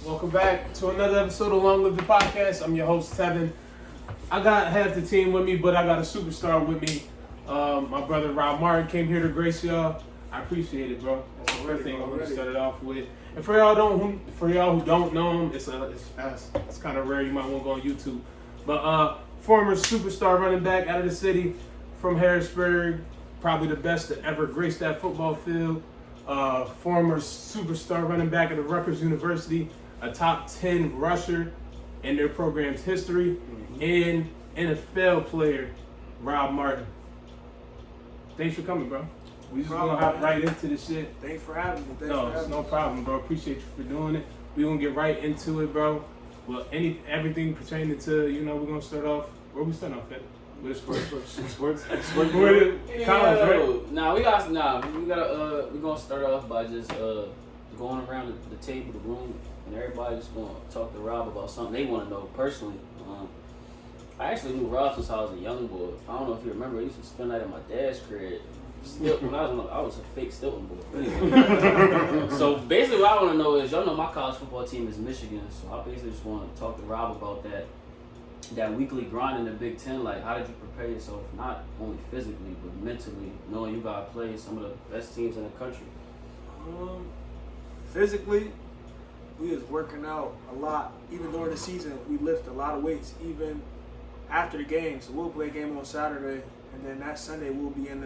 Welcome back to another episode of Long Live the Podcast. I'm your host, Tevin. I got half the team with me, but I got a superstar with me. My brother Rob Martin came here to grace y'all. I appreciate it, bro. That's the first thing I'm gonna start it off with. And for y'all who don't know him, it's kind of rare. You might want to go on YouTube. But former superstar running back out of the city from Harrisburg, probably the best to ever grace that football field. Former superstar running back at the Rutgers University, a top 10 rusher in their program's history, and NFL player, Rob Martin. Thanks for coming, bro. We just gonna hop right into this shit. Thanks for having me. No problem, bro. Appreciate you for doing it. We gonna get right into it, bro. Well, everything pertaining to, we're gonna start off. Where we start off at? With sports. College, right? We're gonna start off by just going around the table, the room, and everybody just gonna talk to Rob about something they want to know personally. I actually knew Rob since I was a young boy. I don't know if you remember. I used to spend night at my dad's crib. When I was a fake Stilton boy. Anyway. So basically, what I want to know is, y'all know my college football team is Michigan, so I basically just want to talk to Rob about that weekly grind in the Big Ten. Like, how did you prepare yourself, not only physically but mentally, knowing you got to play some of the best teams in the country? Physically, we was working out a lot. Even during the season, we lift a lot of weights. Even after the game, so we'll play a game on Saturday, and then that Sunday we'll be in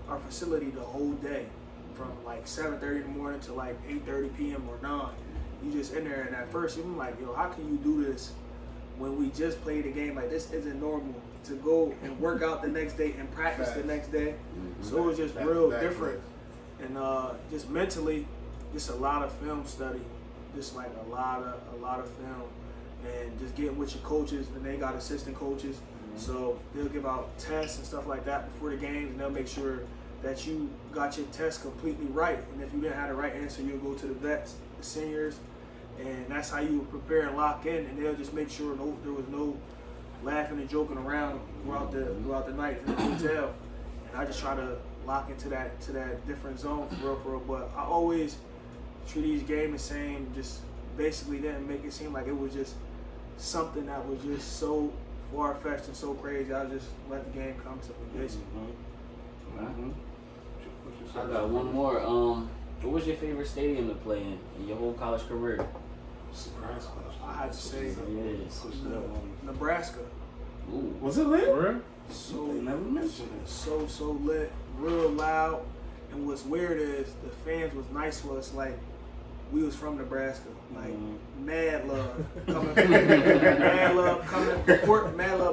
our facility the whole day, from like 7:30 in the morning to like 8:30 p.m. or 9. You just in there, and at first you're like, yo, how can you do this when we just played a game? Like, this isn't normal to go and work out the next day and practice the next day. So it was just real different. And just mentally, just a lot of film study, just like a lot of film, and just getting with your coaches, and they got assistant coaches. So they'll give out tests and stuff like that before the games, and they'll make sure that you got your test completely right. And if you didn't have the right answer, you'll go to the vets, the seniors, and that's how you prepare and lock in. And they'll just make sure there was no laughing and joking around throughout the night in the hotel. And I just try to lock into that different zone for real. But I always treat each game the same. Just basically didn't make it seem like it was just something that was just so far-fetched and so crazy. I just let the game come to me, basically. I got one more. What was your favorite stadium to play in your whole college career? I had to say Nebraska. Ooh. Was it lit? So never mentioned it. So lit, real loud. And what's weird is the fans was nice to us, like we was from Nebraska. Like mad love coming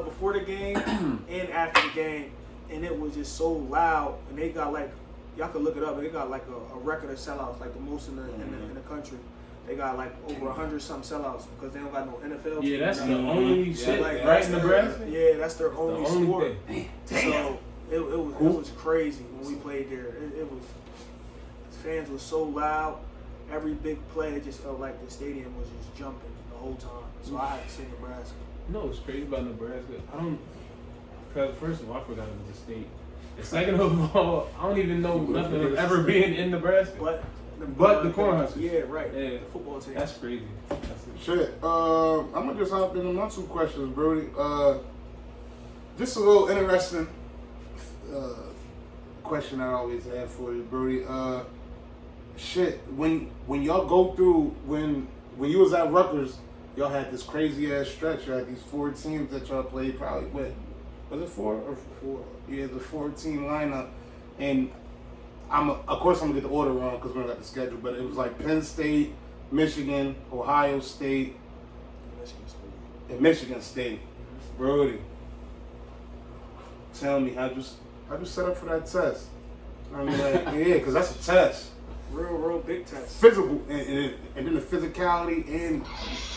before the game and after the game. And it was just so loud, and they got like, y'all could look it up, they got like a record of sellouts, like the most in the country. They got like over 100-something sellouts because they don't got no NFL team. Yeah, that's the only shit, right in Nebraska? Yeah, that's their only sport. Thing. So it was crazy when we played there. It was, fans were so loud. Every big play, it just felt like the stadium was just jumping the whole time. So I had to say Nebraska. No, it's crazy about Nebraska. Because first of all, I forgot it was a state. And second of all, I don't even know nothing of ever being in Nebraska. But the Cornhuskers. Yeah, right. Yeah. The football team. That's crazy. Shit. I'm gonna just hop into my 2 questions, Brody. Just a little interesting question I always have for you, Brody. When y'all go through when you was at Rutgers, y'all had this crazy ass stretch. You had these 4 teams that y'all played. Probably was it 4 or 4? Yeah, the 4-team lineup. And of course I'm gonna get the order wrong because we don't got the schedule, but it was like Penn State, Michigan, Ohio State, and Michigan State. Brody, tell me how'd you set up for that test? I mean, like, yeah, because that's a test. Real big test. Physical, and then the physicality and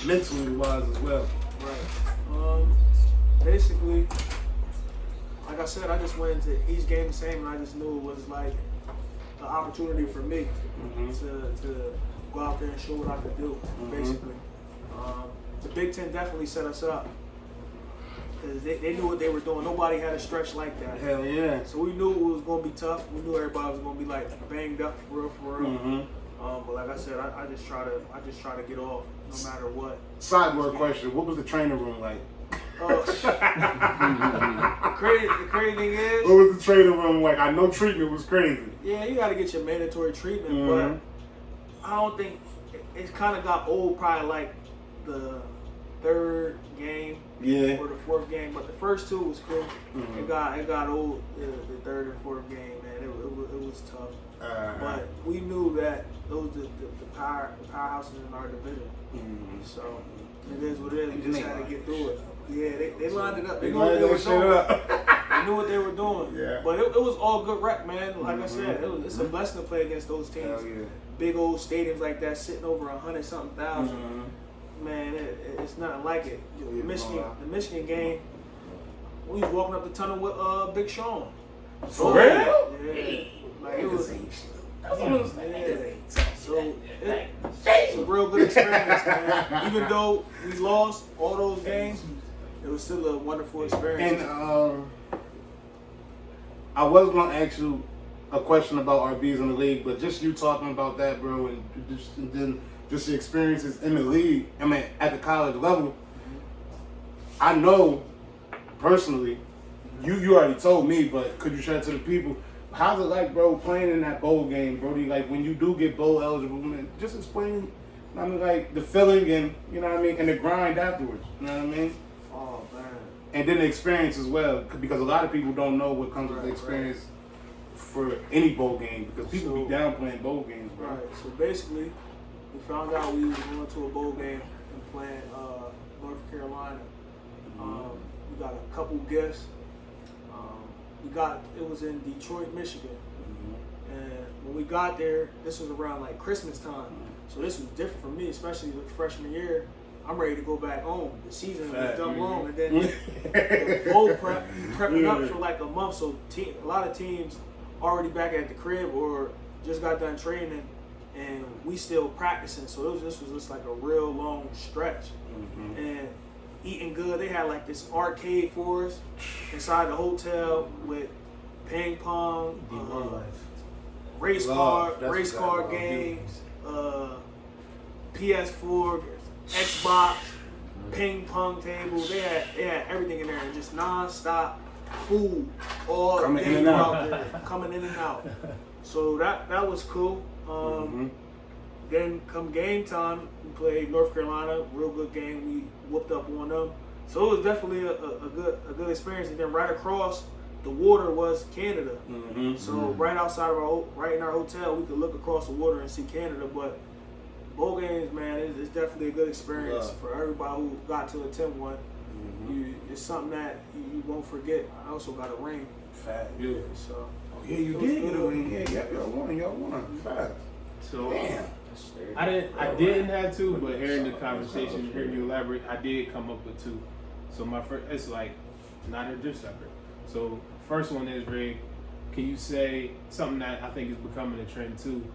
mentally wise as well. Right. Basically, like I said, I just went into each game the same, and I just knew it was like an opportunity for me to go out there and show what I could do, basically. The Big Ten definitely set us up. because they knew what they were doing. Nobody had a stretch like that. Hell yeah. So we knew it was going to be tough. We knew everybody was going to be like banged up for real. Mm-hmm. But like I said, I just try to get off no matter what. Sidebar question: what was the training room like? The crazy thing is, What was the training room like? I know treatment was crazy. yeah, you got to get your mandatory treatment, Mm-hmm. but I don't think it's kind of got old. Probably like the third game Yeah. or the fourth game, but the first two was cool. Mhm. It got old the third and fourth game, man. It was tough. But we knew that those the powerhouses in our division. Mhm. So it is what it is. And We then just they had to lined get it through it. Yeah, they lined it up. They They knew what lined they were that shit doing. up. They knew what they were doing. Yeah. But it was all good rec, man. Like I Mhm. said, it's a blessing to play against those teams. Hell yeah. Big old stadiums like that, sitting over 100-something thousand. Mhm. Man, it's nothing like it. Yeah, The Michigan game, we was walking up the tunnel with Big Sean. For Yeah. real? Yeah. Like it was. That's what I'm saying. Yeah. So it's a real good experience, man. Even though we lost all those games, it was still a wonderful experience. And I was gonna ask you a question about RBs in the league, but just you talking about that, bro, and then just the experiences in the league. I mean, at the college level, I know personally. You already told me, but could you share it to the people? How's it like, bro, playing in that bowl game, Brody? Like when you do get bowl eligible, man, just explain. I mean, like the feeling and you know what I mean, and the grind afterwards. You know what I mean? Oh man. And then the experience as well, because a lot of people don't know what comes with the experience for any bowl game, because people be downplaying bowl games, bro. Right. So basically, we found out we was going to a bowl game and playing North Carolina. We got a couple gifts. It was in Detroit, Michigan. And when we got there, this was around like Christmas time. So this was different for me, especially with freshman year. I'm ready to go back home. The season was done long, and then the bowl prepping up for like a month. So a lot of teams already back at the crib or just got done training, and we still practicing. So this was just like a real long stretch. And eating good. They had like this arcade for us inside the hotel with ping pong, race car games, PS4, Xbox, ping pong tables. They had everything in there, and just non-stop food all Coming day in and out. there, coming in and out. So that was cool. Then come game time, we played North Carolina, real good game. We whooped up on them. So it was definitely a good experience. And then right across the water was Canada. So right outside of right in our hotel, we could look across the water and see Canada. But bowl games, man, it's definitely a good experience for everybody who got to attend one. It's something that you won't forget. I also got a ring. Fat. Yeah. So. Yeah, you did get a ring. Yeah, y'all won. Fat. So Damn. I didn't have to, but hearing the conversation, hearing you elaborate, I did come up with two. So my first, it's like not just separate. So first one is, Rig, can you say something that I think is becoming a trend too?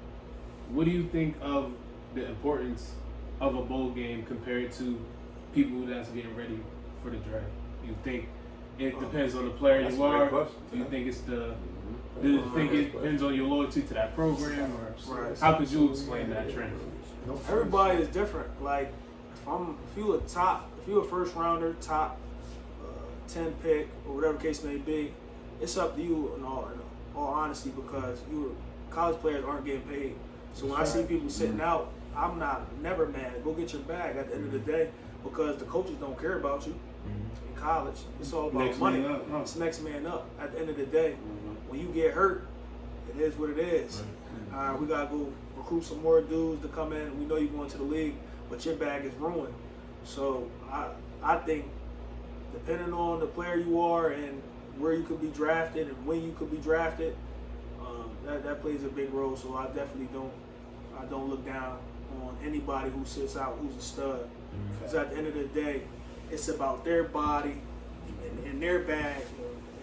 What do you think of the importance of a bowl game compared to people that's getting ready for the draft? You think it depends on the player That's you a great are? question. Do you think it's do you think it depends on your loyalty to that program, or how could you explain that trend? Everybody is different. Like if you a first rounder, top 10 pick or whatever case may be, it's up to you in all honesty, because college players aren't getting paid. So when I see people sitting out, I'm never mad. Go get your bag at the end of the day, because the coaches don't care about you in college. It's all about money. It's next man up. At the end of the day, when you get hurt, it is what it is. We gotta go recruit some more dudes to come in. We know you're going to the league, but your bag is ruined. So I think depending on the player you are and where you could be drafted and when you could be drafted, that plays a big role. So I definitely don't look down on anybody who sits out who's a stud. Because at the end of the day, it's about their body and their bag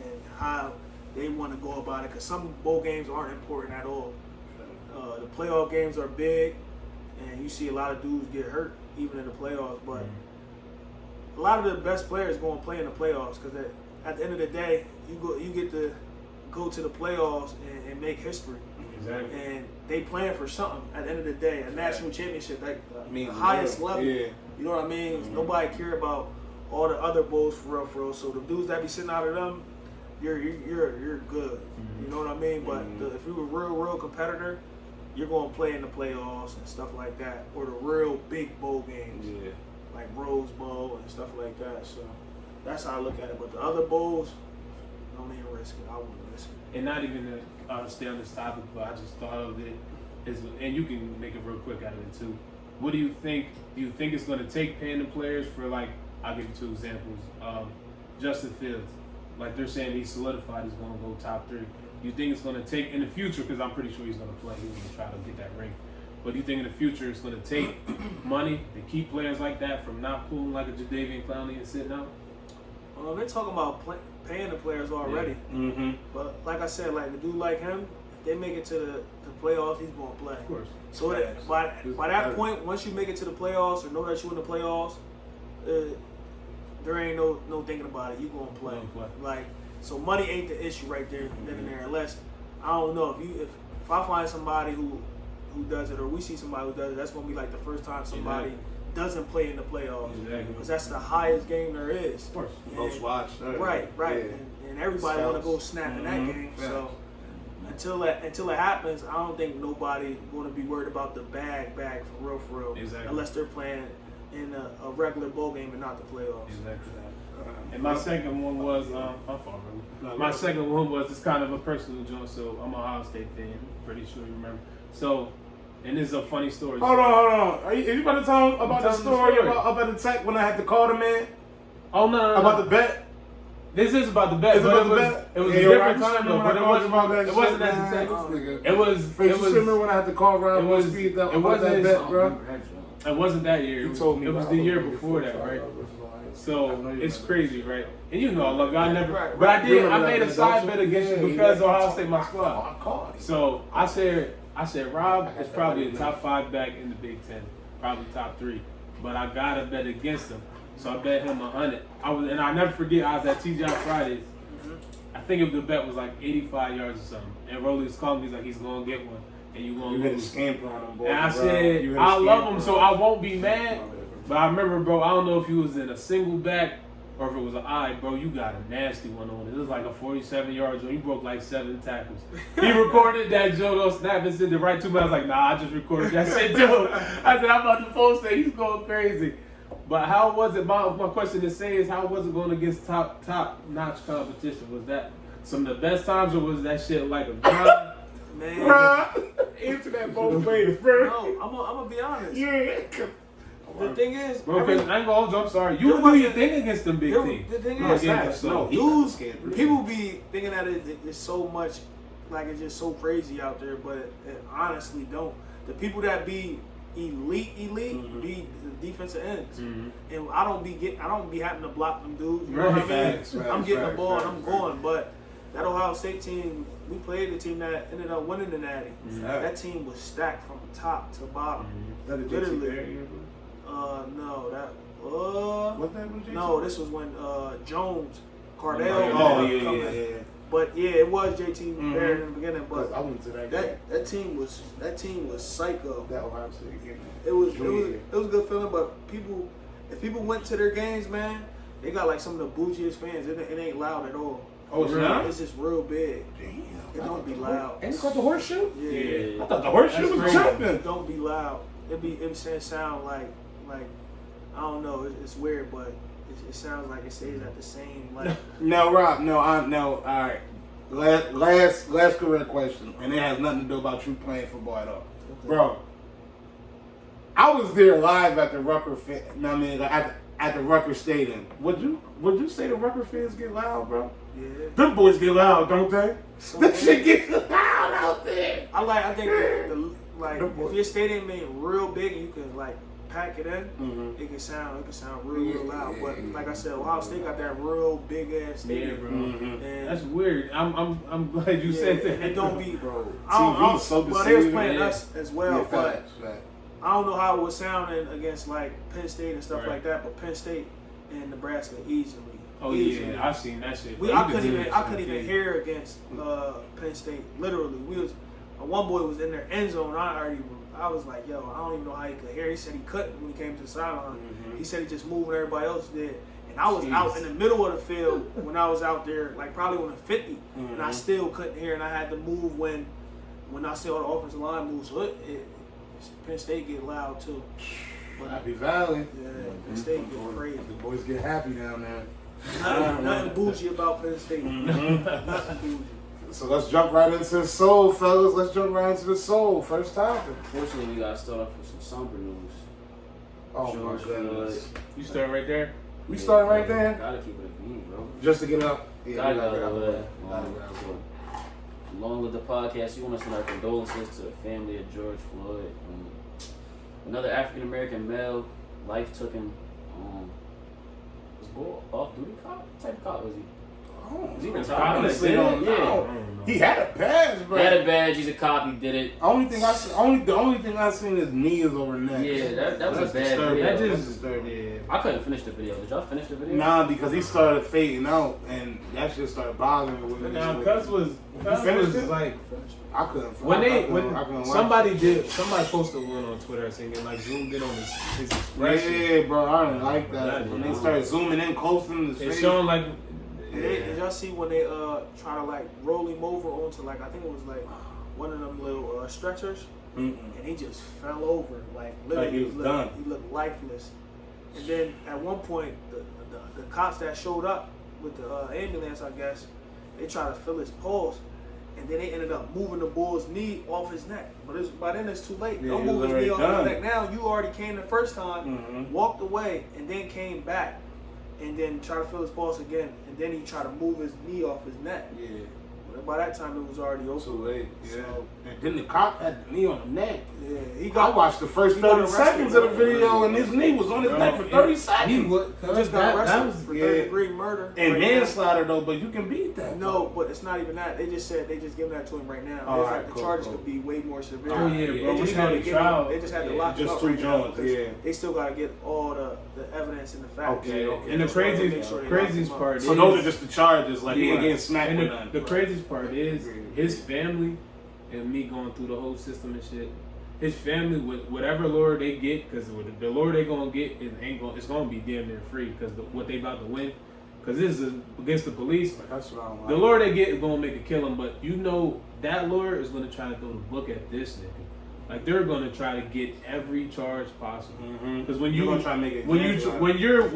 and how they want to go about it. Because some bowl games aren't important at all. The playoff games are big, and you see a lot of dudes get hurt even in the playoffs. But a lot of the best players go and play in the playoffs, because at the end of the day, you get to go to the playoffs and make history. Exactly. And they playing for something at the end of the day, a national championship, like the the highest world. level. Yeah. You know what I mean? Nobody care about all the other bowls for real. So the dudes that be sitting out of them, you're good. You know what I mean? But if you're a real competitor, you're gonna play in the playoffs and stuff like that, or the real big bowl games, like Rose Bowl and stuff like that. So that's how I look at it. But the other bowls, don't even risk it. I wouldn't risk it. And not even to stay on this topic, but I just thought of it, and you can make it real quick out of it too. What do you think? Do you think it's going to take paying the players for, like, I'll give you two examples. Justin Fields, like they're saying he's solidified, he's going to go top 3. Do you think it's going to take in the future, because I'm pretty sure he's going to play, he's going to try to get that ring. But do you think in the future it's going to take money to keep players like that from not pulling like a Jadeveon Clowney and sitting out? They're talking about paying the players already. Mm-hmm. But like I said, like a dude like him, if they make it to the playoffs, he's going to play. Of course. So by that point, once you make it to the playoffs or know that you're in the playoffs, there ain't no thinking about it. You gonna play. Like, so money ain't the issue right there, then and there. Unless, I don't know, if I find somebody who does it, or we see somebody who does it, that's gonna be like the first time somebody doesn't play in the playoffs. Exactly. Because that's the highest game there is. Of course. Most watched. Right. Yeah. And everybody want to go snap in that game. Yeah. So until it happens, I don't think nobody going to be worried about the bag for real. Exactly. Unless they're playing in a regular bowl game and not the playoffs. Exactly. And my second one was, my second one was just kind of a personal joint. So I'm an Ohio State fan. Pretty sure you remember. So, and this is a funny story. Hold on. Are you about to tell him about the story about up at the tech when I had to call the man? Oh no. About the bet? This is about the bet. It's about the bet? It was a different time though, but it wasn't at the tech. It was. Remember when I had to call Rob? It was. Speed It about wasn't that bet, bro. It wasn't that year. You told me it was the year before that, right? So it's crazy, right? And you know, I love you. I never, but I made a side bet against you because Ohio State my squad. So I said, Rob is probably a top 5 back in the Big Ten, probably top 3. But I gotta bet against him, so I bet him 100. And I never forget. I was at TGI Fridays. I think the bet was like 85 yards or something. And Rolly's calling me, he's like, he's gonna get one, and you gonna hit a lose. scamper on him, boy. And I said, I love him, so I won't be mad. But I remember, bro, I don't know if he was in a single back or if it was an eye, bro. You got a nasty one on it. It was like a 47-yard joint. You broke like 7 tackles. He recorded that joke on Snap and sent it right to me. I was like, nah, I just recorded that shit too. I said, I'm about to post it. He's going crazy. But how was it? My question to say is, how was it going against top-notch competition? Was that some of the best times, or was that shit like a grind? Man, answer that both ways, bro. no, I'm gonna be honest. Yeah. The thing is, Bro, I ain't gonna hold you. I'm sorry. You do your thing against them big teams. The thing No, is, yeah, dudes, people be thinking that it's so much, like it's just so crazy out there, but it honestly don't. The people that be elite, be the defensive ends, and I don't be having to block them dudes. You know what I mean? I'm getting the ball and I'm going, but that Ohio State team, we played the team that ended up winning the Natty. That team was stacked from top to bottom. Literally. No, that. What that was? No, this was when Jones, Cardell. Oh yeah. But yeah, it was JT Barrett in the beginning. But I went to that game. that team was psycho. That Ohio State game. It was a good feeling. But if people went to their games, man, they got like some of the bougiest fans. It ain't loud at all. Oh, it's not? It's just real big. Damn. It don't be loud. Ain't it called the horseshoe? Yeah. I thought the horseshoe was jumping. It don't be loud. It sound like I don't know. It's weird, but it sounds like it stays at the same like. No, Rob. No. All right. Last correct question, and it has nothing to do about you playing football at all, bro. I was there live at the Rutgers. At the Rutgers Stadium. Would you say the Rutgers fans get loud, bro? Yeah. Them boys get loud, don't they? So That shit gets loud out there. I think if your stadium ain't real big and you can like pack it in, it can sound real loud. But like I said, Ohio State got that real big ass stadium, bro. And That's weird. I'm glad you said that. It don't be, Bro. TV's so well, they was deceiving. playing us as well, but Facts. I don't know how it was sounding against like Penn State and stuff Right. like that. But Penn State and Nebraska easily. Oh yeah, I've seen that shit. I couldn't even hear against Penn State. Literally, one boy was in their end zone. I was like, yo, I don't even know how he could hear. He said he couldn't when he came to the sideline. He said he just moved when everybody else did. And I was out in the middle of the field when I was out there, like probably on the 50, and I still couldn't hear, and I had to move when I saw the offensive line move. So Penn State get loud too. But Happy Valley. yeah, Penn State get crazy. The boys get happy down there. Nothing bougie about Penn State. Nothing bougie. So let's jump right into the soul, fellas. Let's jump right into the soul. First topic. Fortunately, we gotta start off with some somber news. Oh George my goodness. Floyd. You start right there. We starting right there? Gotta keep it a beat, bro. Just to get up. Yeah, Gotta we get gotta out of get the way. up. Gotta get out of the way. Along with the podcast, you want to send our condolences to the family of George Floyd. Another African American male, life took him. Was off duty cop? What type of cop was he? Was he retired? Honestly, don't Yeah. know. He had a badge, bro. He had a badge. He's a cop. He did it. The only thing I seen is knee is over neck. Yeah, that was That's a bad disturbing. video. That That's just disturbing. yeah. I couldn't finish the video. Did y'all finish the video? Nah, because he started fading out, and that shit started bothering me. With Now, me. Cuz was finished it? like I couldn't. when I couldn't watch somebody it. posted one on Twitter saying like zoomed in on his expression. Yeah, bro, I didn't like that. Yeah, When yeah. they started zooming in close to his It's face. showing like Did y'all see when they try to like roll him over onto like, I think it was like one of them little stretchers, and he just fell over like literally. Like he was done. He looked lifeless. And then at one point, the cops that showed up with the ambulance, I guess, they tried to feel his pulse, and then they ended up moving the bull's knee off his neck. But by then it's too late. Yeah, Don't he move was his knee already off done. his neck. Now you already came the first time, walked away, and then came back, and then tried to feel his pulse again, and then he tried to move his knee off his neck. Yeah. But by that time, it was already over. Too late. Yeah. So, And then the cop had the knee on the neck. yeah, he I got. watched the first he got 30 arrested, seconds of the bro. video, and his knee was on his neck for 30 seconds. He would. He just got arrested for yeah. third-degree murder. And right now. manslaughter though, but you can beat that. No, but it's not even that. They just said they just giving that to him right now. Oh, It's alright, like the cool, charges cool. could be way more severe. Oh, yeah, Yeah, bro. They When just he had had to a get trial. him, they just had to yeah. lock him just up two right now joints, because yeah. they still got to get all the evidence and the facts. Okay. And the Just wanna make craziest sure they lock craziest him up. part So is those are just the charges, like he ain't Right. getting smacked And with the nothing. craziest part is his family and me going through the whole system and shit. His family, with whatever lawyer they get, because the lawyer they gonna get it's gonna be damn near free because what they about to win, because this is against the police. That's what I don't like. The lawyer they get is gonna make a kill him, but you know that lawyer is gonna try to throw the book at this nigga. Like they're gonna try to get every charge possible. Because when You're you gonna try to make it when example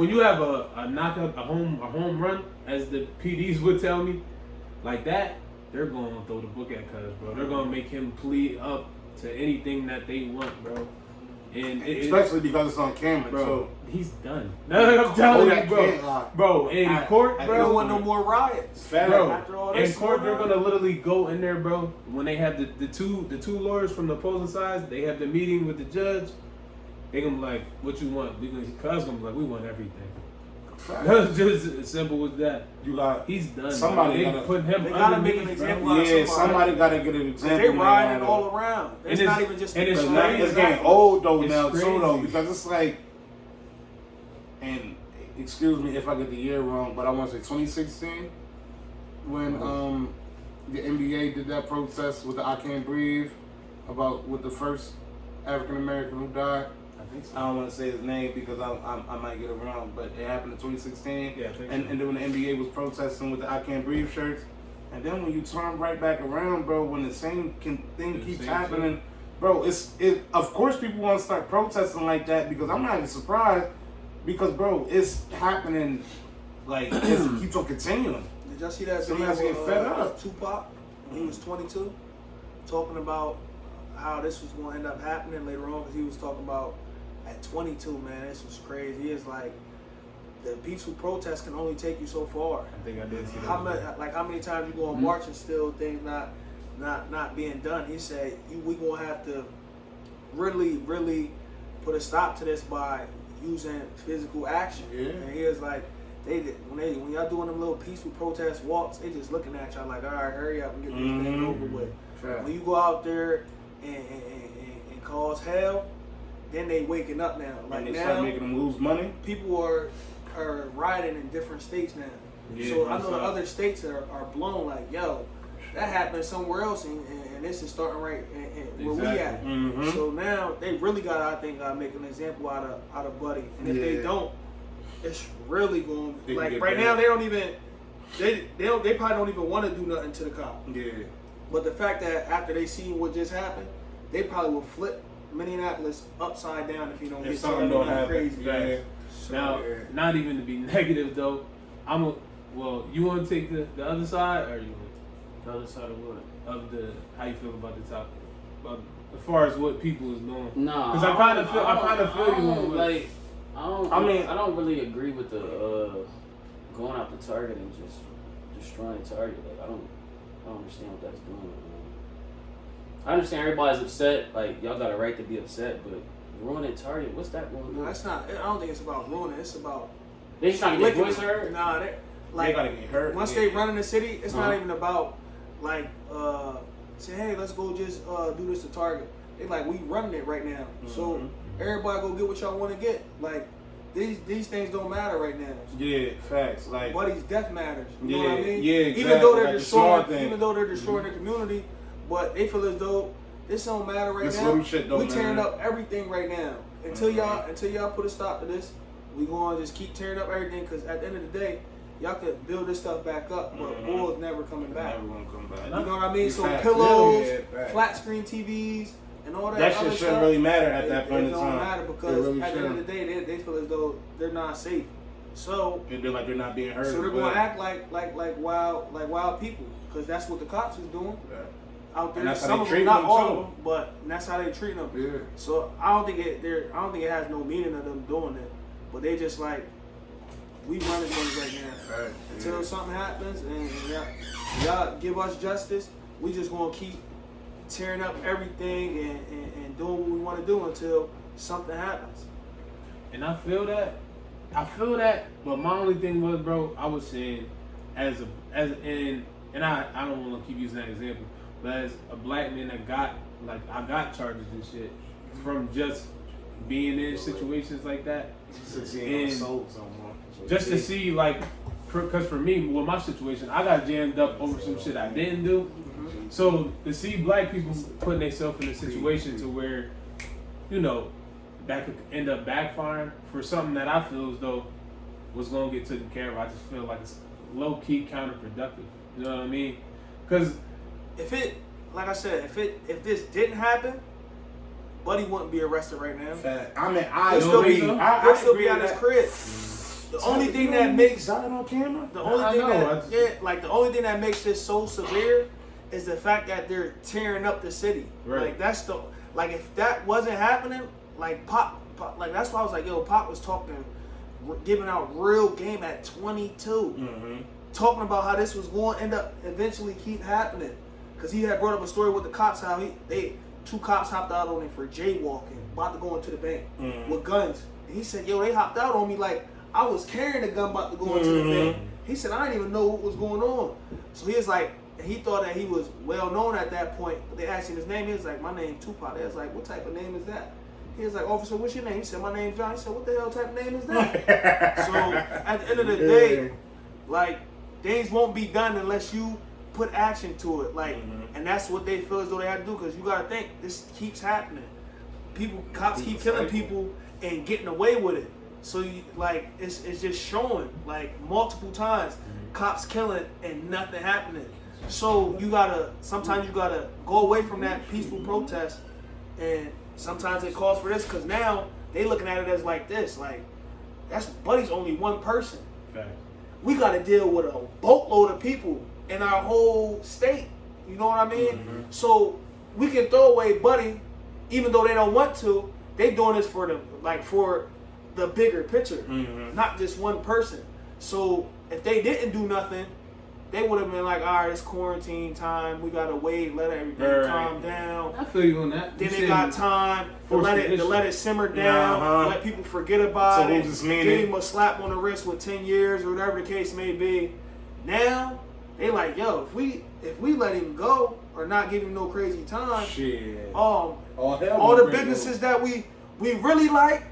you have a knockout, a home run, as the PDs would tell me, like that, they're gonna throw the book at Cuz, bro. They're gonna make him plead up to anything that they want, bro. And especially because it's on camera, bro, too. he's done. No, I'm telling you, Kodak bro. can't lie. Bro, in court, They bro. don't want no more riots. Bro, After all in this court, going they're on. gonna literally go in there, bro. When they have the two lawyers from the opposing sides, they have the meeting with the judge. They gonna be like, "What you want?" Cuz gonna be like, "We want everything." That's just as simple as that. You got He's done. somebody They gotta put him. They gotta make an underneath, example bro. out of yeah, somebody. somebody got to get an example. They man, riding out of all it. around. And It's it's- not even just. and it's But the now crazy. it's getting old though It's now too though, crazy. because it's like, and excuse me if I get the year wrong, but I want to say 2016 when the NBA did that protest with the "I Can't Breathe" about with the first African American who died. I think so. I don't want to say his name because I might get it wrong, but it happened in 2016. Yeah, I think and so. and then when the NBA was protesting with the "I Can't Breathe" shirts, and then when you turn right back around, bro, when the same thing The keeps same happening, bro, of course people want to start protesting like that because I'm not even surprised because bro, it's happening like it keeps on continuing. Did y'all see that Somebody's video getting fed up. Tupac when he was 22, talking about how this was going to end up happening later on? Because he was talking about at 22, man, this was crazy. It's like the peaceful protest can only take you so far. I think I did see that. How many times you go on march and still things not being done? He said we gonna have to really put a stop to this by using physical action. Yeah. And he was like, when y'all doing them little peaceful protest walks, they just looking at y'all like, all right, hurry up and get this thing over with. Fair. When you go out there and cause hell, then they waking up now. Like And they now, start making them lose money. people are rioting in different states now. Yeah, so I that's know the right. other states are blown like, yo, that happened somewhere else, and this is starting right where we at. Mm-hmm. So now they really gotta make an example out of Buddy, and if they don't, it's really going like right now they don't even they probably don't even want to do nothing to the cop. Yeah. But the fact that after they see what just happened, they probably will flip Minneapolis upside down if you don't get something don't happen. Crazy. Yeah. So, Now, not even to be negative though, well, you want to take the other side, or you The other side of what? of the how you feel about the topic, as far as what people is doing? Nah, Because I kind of feel you on like. I don't really agree with the going out the target and just destroying the target. Like I don't understand what that's doing. I understand everybody's upset. Like y'all got a right to be upset, but ruining target, what's that going to do? no, that's not. I don't think it's about ruining. It's about They just trying to get voice heard. Nah, they gotta get hurt. Once they run in the city, it's not even about like say, hey, let's go just do this to Target. They like we running it right now, so everybody go get what y'all want to get. Like these things don't matter right now. Yeah, facts. Like Buddy's death matters. You know what I mean? Yeah, exactly. Even though they're like destroying, the community, but they feel as though this don't matter right this now. little shit don't We tearing matter. up everything right now. Until y'all put a stop to this, we gonna just keep tearing up everything. Because at the end of the day, y'all could build this stuff back up, but oil's never coming back. Never gonna come back. You know what I mean? So Facts. pillows, Yeah, flat screen TVs, and all that. That other shit stuff, shouldn't really matter at that point it in don't time. matter It because really at the end of shouldn't. the day, they feel as though they're not safe. So They feel like they're not being heard. they're gonna act like wild people, because that's what the cops is doing out there. And that's how Some they of treat them, not them, all too. of them, but that's how they treat them. Yeah. So I don't think it has no meaning of them doing it, but they just like we running things right now. Right. Until something happens and y'all give us justice, we just gonna keep tearing up everything and doing what we want to do until something happens. And I feel that, but my only thing was, bro, I was saying, and I don't want to keep using that example, but as a black man that I got charges and shit from just being in situations like that, and just to see because for me, with my situation, I got jammed up over some shit I didn't do. So to see black people putting themselves in a situation to where, that could end up backfiring for something that I feel as though was gonna get taken care of, I just feel like it's low key counterproductive. You know what I mean? Because if this didn't happen, Buddy wouldn't be arrested right now. I mean, He'll still be agree at with his that. crib. The only thing that makes that on camera. the only thing that makes this so severe is the fact that they're tearing up the city. Right. Like if that wasn't happening, like Pop, like that's why I was like, yo, Pop was giving out real game at 22, talking about how this was going to end up eventually keep happening, because he had brought up a story with the cops how two cops hopped out on him for jaywalking, about to go into the bank with guns, and he said, yo, they hopped out on me like I was carrying a gun about to go into the bank. He said I didn't even know what was going on. So he was like, he thought that he was well known at that point, but they asked him his name. He was like, my name Tupac. They was like, what type of name is that? He was like, officer, what's your name? He said, my name's John. He said, what the hell type of name is that? So at the end of the day, like, things won't be done unless you put action to it. Like, and that's what they feel as though they have to do, because you gotta think, this keeps happening. Cops keep killing people and getting away with it. So it's just showing like multiple times cops killing and nothing happening. So sometimes you gotta go away from that peaceful protest, and sometimes it calls for this, because now they looking at it as like this, like that's Buddy's only one person. Fact. We gotta deal with a boatload of people in our whole state. You know what I mean? So we can throw away Buddy, even though they don't want to. They doing this for the bigger picture, not just one person. So if they didn't do nothing, they would have been like, all right, it's quarantine time. We gotta wait, let everything calm down. I feel you on that. Then they got time to let it simmer down, let people forget about it. Give him a slap on the wrist with 10 years or whatever the case may be. Now they like, yo, if we let him go or not give him no crazy time, all the businesses that we really like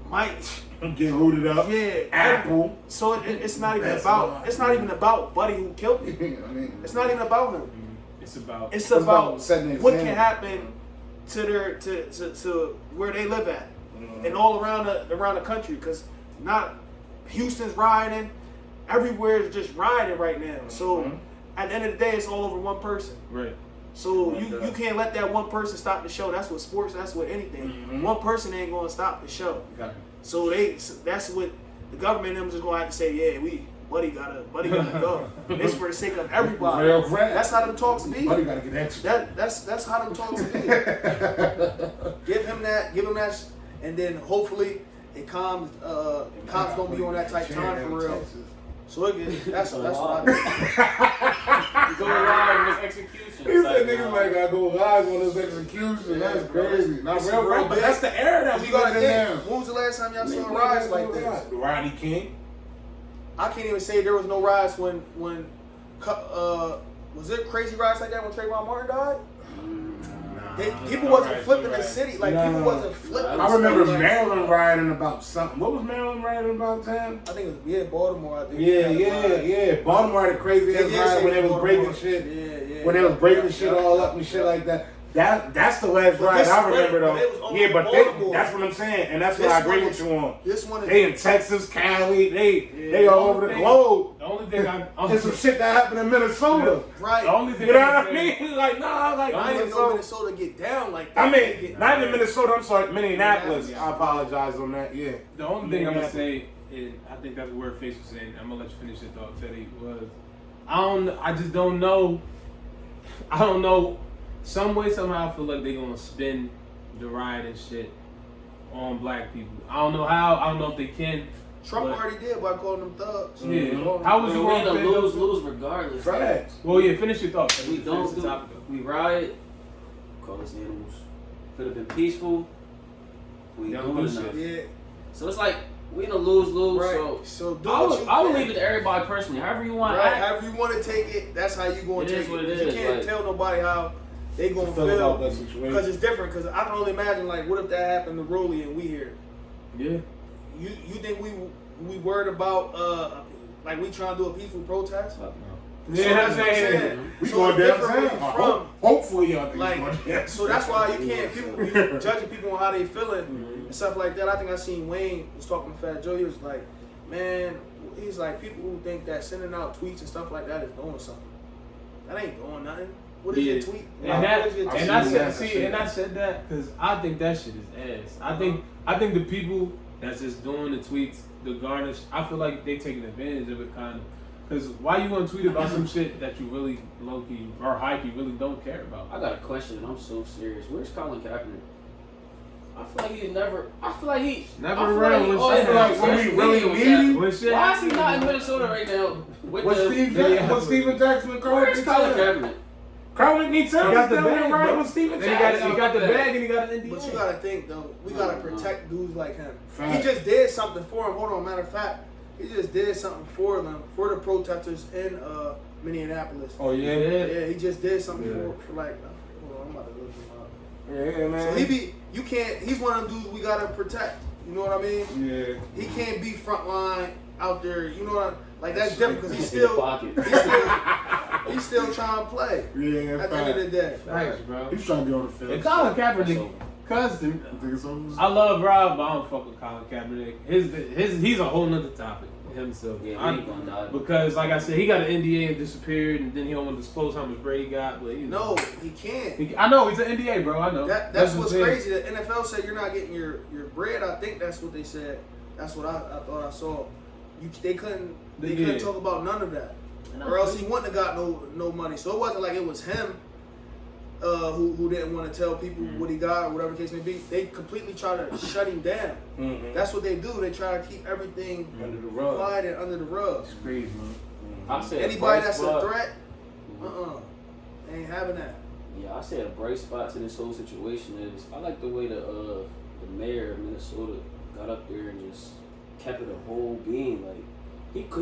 might get rooted up. Yeah, Apple. So it's not even about Buddy who killed him. It's not even about him. It's about about setting an what can example. happen to their to where they live at, and all around the country. Because not Houston's rioting, everywhere is just rioting right now. So at the end of the day, it's all over one person. right. So you can't let that one person stop the show. That's what sports. That's what anything. One person ain't gonna stop the show. Got it. So that's what the government them just gonna have to say. Yeah, Buddy gotta go. It's for the sake of everybody. Real rap. That's how them talks be. Buddy gotta get extra. That's how them talks be. Give him that, and then hopefully it calms. Cops don't be on that type time for real. So that's what I do. Go live with execution. He said niggas like gotta go live on this execution. That's crazy. Not It's real rap, but big. that's the era that we You gotta living in think. now. When was the last time y'all saw riots like this? Rodney King. I can't even say there was no riots when was there crazy riots like that when Trayvon Martin died? People wasn't flipping the city. Like, No. people wasn't flipping. I remember like, Maryland rioting about something. What was Maryland rioting about, Tam? I think it was, Baltimore, I think. Yeah. Baltimore had a crazy ass riot when they was breaking shit. Yeah. When they was breaking shit all up and shit like that. That's the last But riot this- I remember but it was though. only Yeah, but Baltimore. that's what I'm saying, and that's what This I agree one with is- you on. This one is. They in Texas, Cali, they all over the thing- globe. The only thing There's some shit that happened in Minnesota. Right. The only thing You know I what I can say- mean? Like, nah, like I didn't know Minnesota. Minnesota get down like that. I They mean, get- not even Minnesota. I'm sorry, Minneapolis. Minneapolis. I apologize on that. Yeah. The only thing I'm gonna say, and I think that's where Face was saying, I'm gonna let you finish your thought, Fetty, was I just don't know. I don't know. Some way, somehow, I feel like they're gonna spin the riot and shit on black people. I don't know how. I don't know if they can. Trump but- already did by calling them thugs. Yeah. Mhm. How was you We're going gonna to lose regardless. Facts. Well, yeah. Finish your thought. Fetty. We Finish don't the do. topic, though. We riot. Call us animals. Could have been peaceful. We Y'all doing do enough. shit. Yeah. So it's like we in a lose-lose. Right. So So do I what would, you I would can. leave it to everybody personally. However you want. Right. I, However you want to take it, that's how you going It to is take what it. it 'Cause is, You can't like- tell nobody how they gonna Feel about that feel. situation. Because it's different. Because I can only imagine, like, what if that happened to Rolly and we here? Yeah. You think we worried about like we trying to do a peaceful protest? Fuck no. Yeah, that's what I'm saying. saying. We So going it's different downtown. where you from. Hopefully, y'all think Like, going down. so that's why you can't you judging people on how they feeling and stuff like that. I think I seen Wayne was talking to Fat Joe. He was like, man, he's like, people who think that sending out tweets and stuff like that is doing something. That ain't doing nothing. What is Yeah. your tweet? And What is your that, tweet? and I seen said, that, see, and I said that because I think that shit is ass. I think the people that's just doing the tweets, the garnish, I feel like they taking advantage of it, kind of. Because why you gonna tweet about some shit that you really low key or high key really don't care about? I got a question, and I'm so serious. Where's Colin Kaepernick? I feel like he never. I feel like he Never I feel around when like, shit oh, happens. yeah, When we really video need shot. him? When shit Why is he happens, not in Minnesota right now? With What the, Steven Jackson and where's Colin Kaepernick? Colin needs He got the bag, right bro. with Steven Then Jackson. he got the bag and he got an NDA. But you gotta think though, we gotta protect dudes like him. Fact. He just did something for him. Hold on, matter of fact, he just did something for them, for the protesters in Minneapolis. Oh yeah. Yeah, he just did something Yeah. for like. Hold on, I'm about to look him up. Yeah, man. So you can't. He's one of them dudes we gotta protect. You know what I mean? Yeah. He can't be frontline out there. You know what? Like that's different because he's In the still, pocket. he's still trying to play. Yeah. At the end of the day. Thanks, bro. He's trying to be on the field. And Colin Kaepernick, So- cuz You think it's over? I love Rob, but I don't fuck with Colin Kaepernick. He's a whole nother topic himself. Yeah, I- he ain't gonna die. because like I said, he got an NDA and disappeared, and then he don't want to disclose how much Brady got. But you know, No, he can't. I know he's an NDA, bro. I know. That's what's what I'm crazy. The NFL said you're not getting your bread. I think that's what they said. That's what I thought I saw. They couldn't Yeah. talk about none of that, saying. or else he wouldn't have got no money. So it wasn't like it was him who didn't want to tell people what he got or whatever the case may be. They completely try to shut him down. Mm-hmm. That's what they do. They try to keep everything Under the rug. quiet and under the rug. It's crazy, man. I said a Anybody bright that's spot. a threat, ain't having that. Yeah, I said a bright spot to this whole situation is I like the way the mayor of Minnesota got up there and just kept it a whole being. Like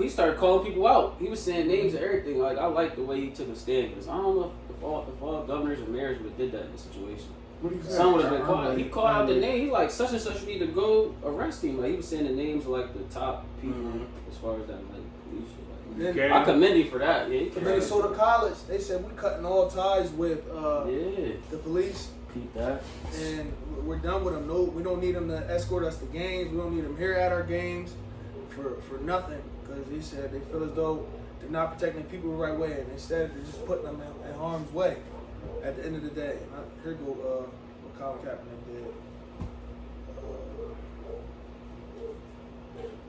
he started calling people out. He was saying names and everything. Like I like the way he took a stand because I don't know if all governors and mayors would have did that in this situation. What did he say? Some would have been quiet. He called out the name. He like such and such. You need to go arrest him. Like he was saying the names of like the top people as far as that like police shit. Like, I commend him for that. Yeah, he Minnesota College, they said we cutting all ties with the police. Keep that. And we're done with them. No, we don't need them to escort us to games. We don't need them here at our games for nothing. Because he said they feel as though they're not protecting people the right way, and instead they're just putting them in harm's way. At the end of the day, and here go what Colin Kaepernick did.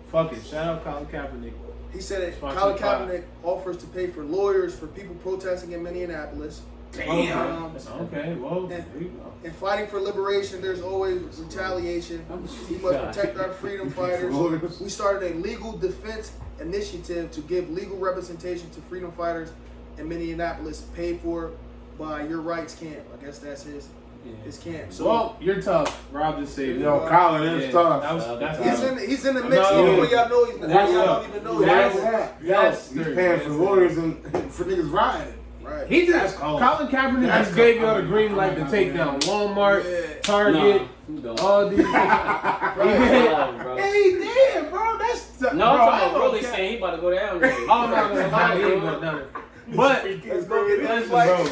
Fuck it. Shout out Colin Kaepernick. He said that Colin Kaepernick offers to pay for lawyers for people protesting in Minneapolis. Damn. Okay, well, in fighting for liberation, there's always retaliation. We must protect our freedom fighters. We started a legal defense initiative to give legal representation to freedom fighters in Minneapolis, paid for by Your Rights Camp. I guess that's his camp. So, well, you're tough. Rob just saved it. Yo, Colin is tough. He's in the mix. Even when y'all know he's not. Y'all don't even know he's paying for lawyers and for niggas riding. Right. He just Colin Kaepernick just gave y'all the green light to take down Walmart, Target, all these. Hey, he did, bro. That's no. I'm talking about really saying he about to go down there. I'm not gonna lie, he ain't going down there. But let's go get this bro.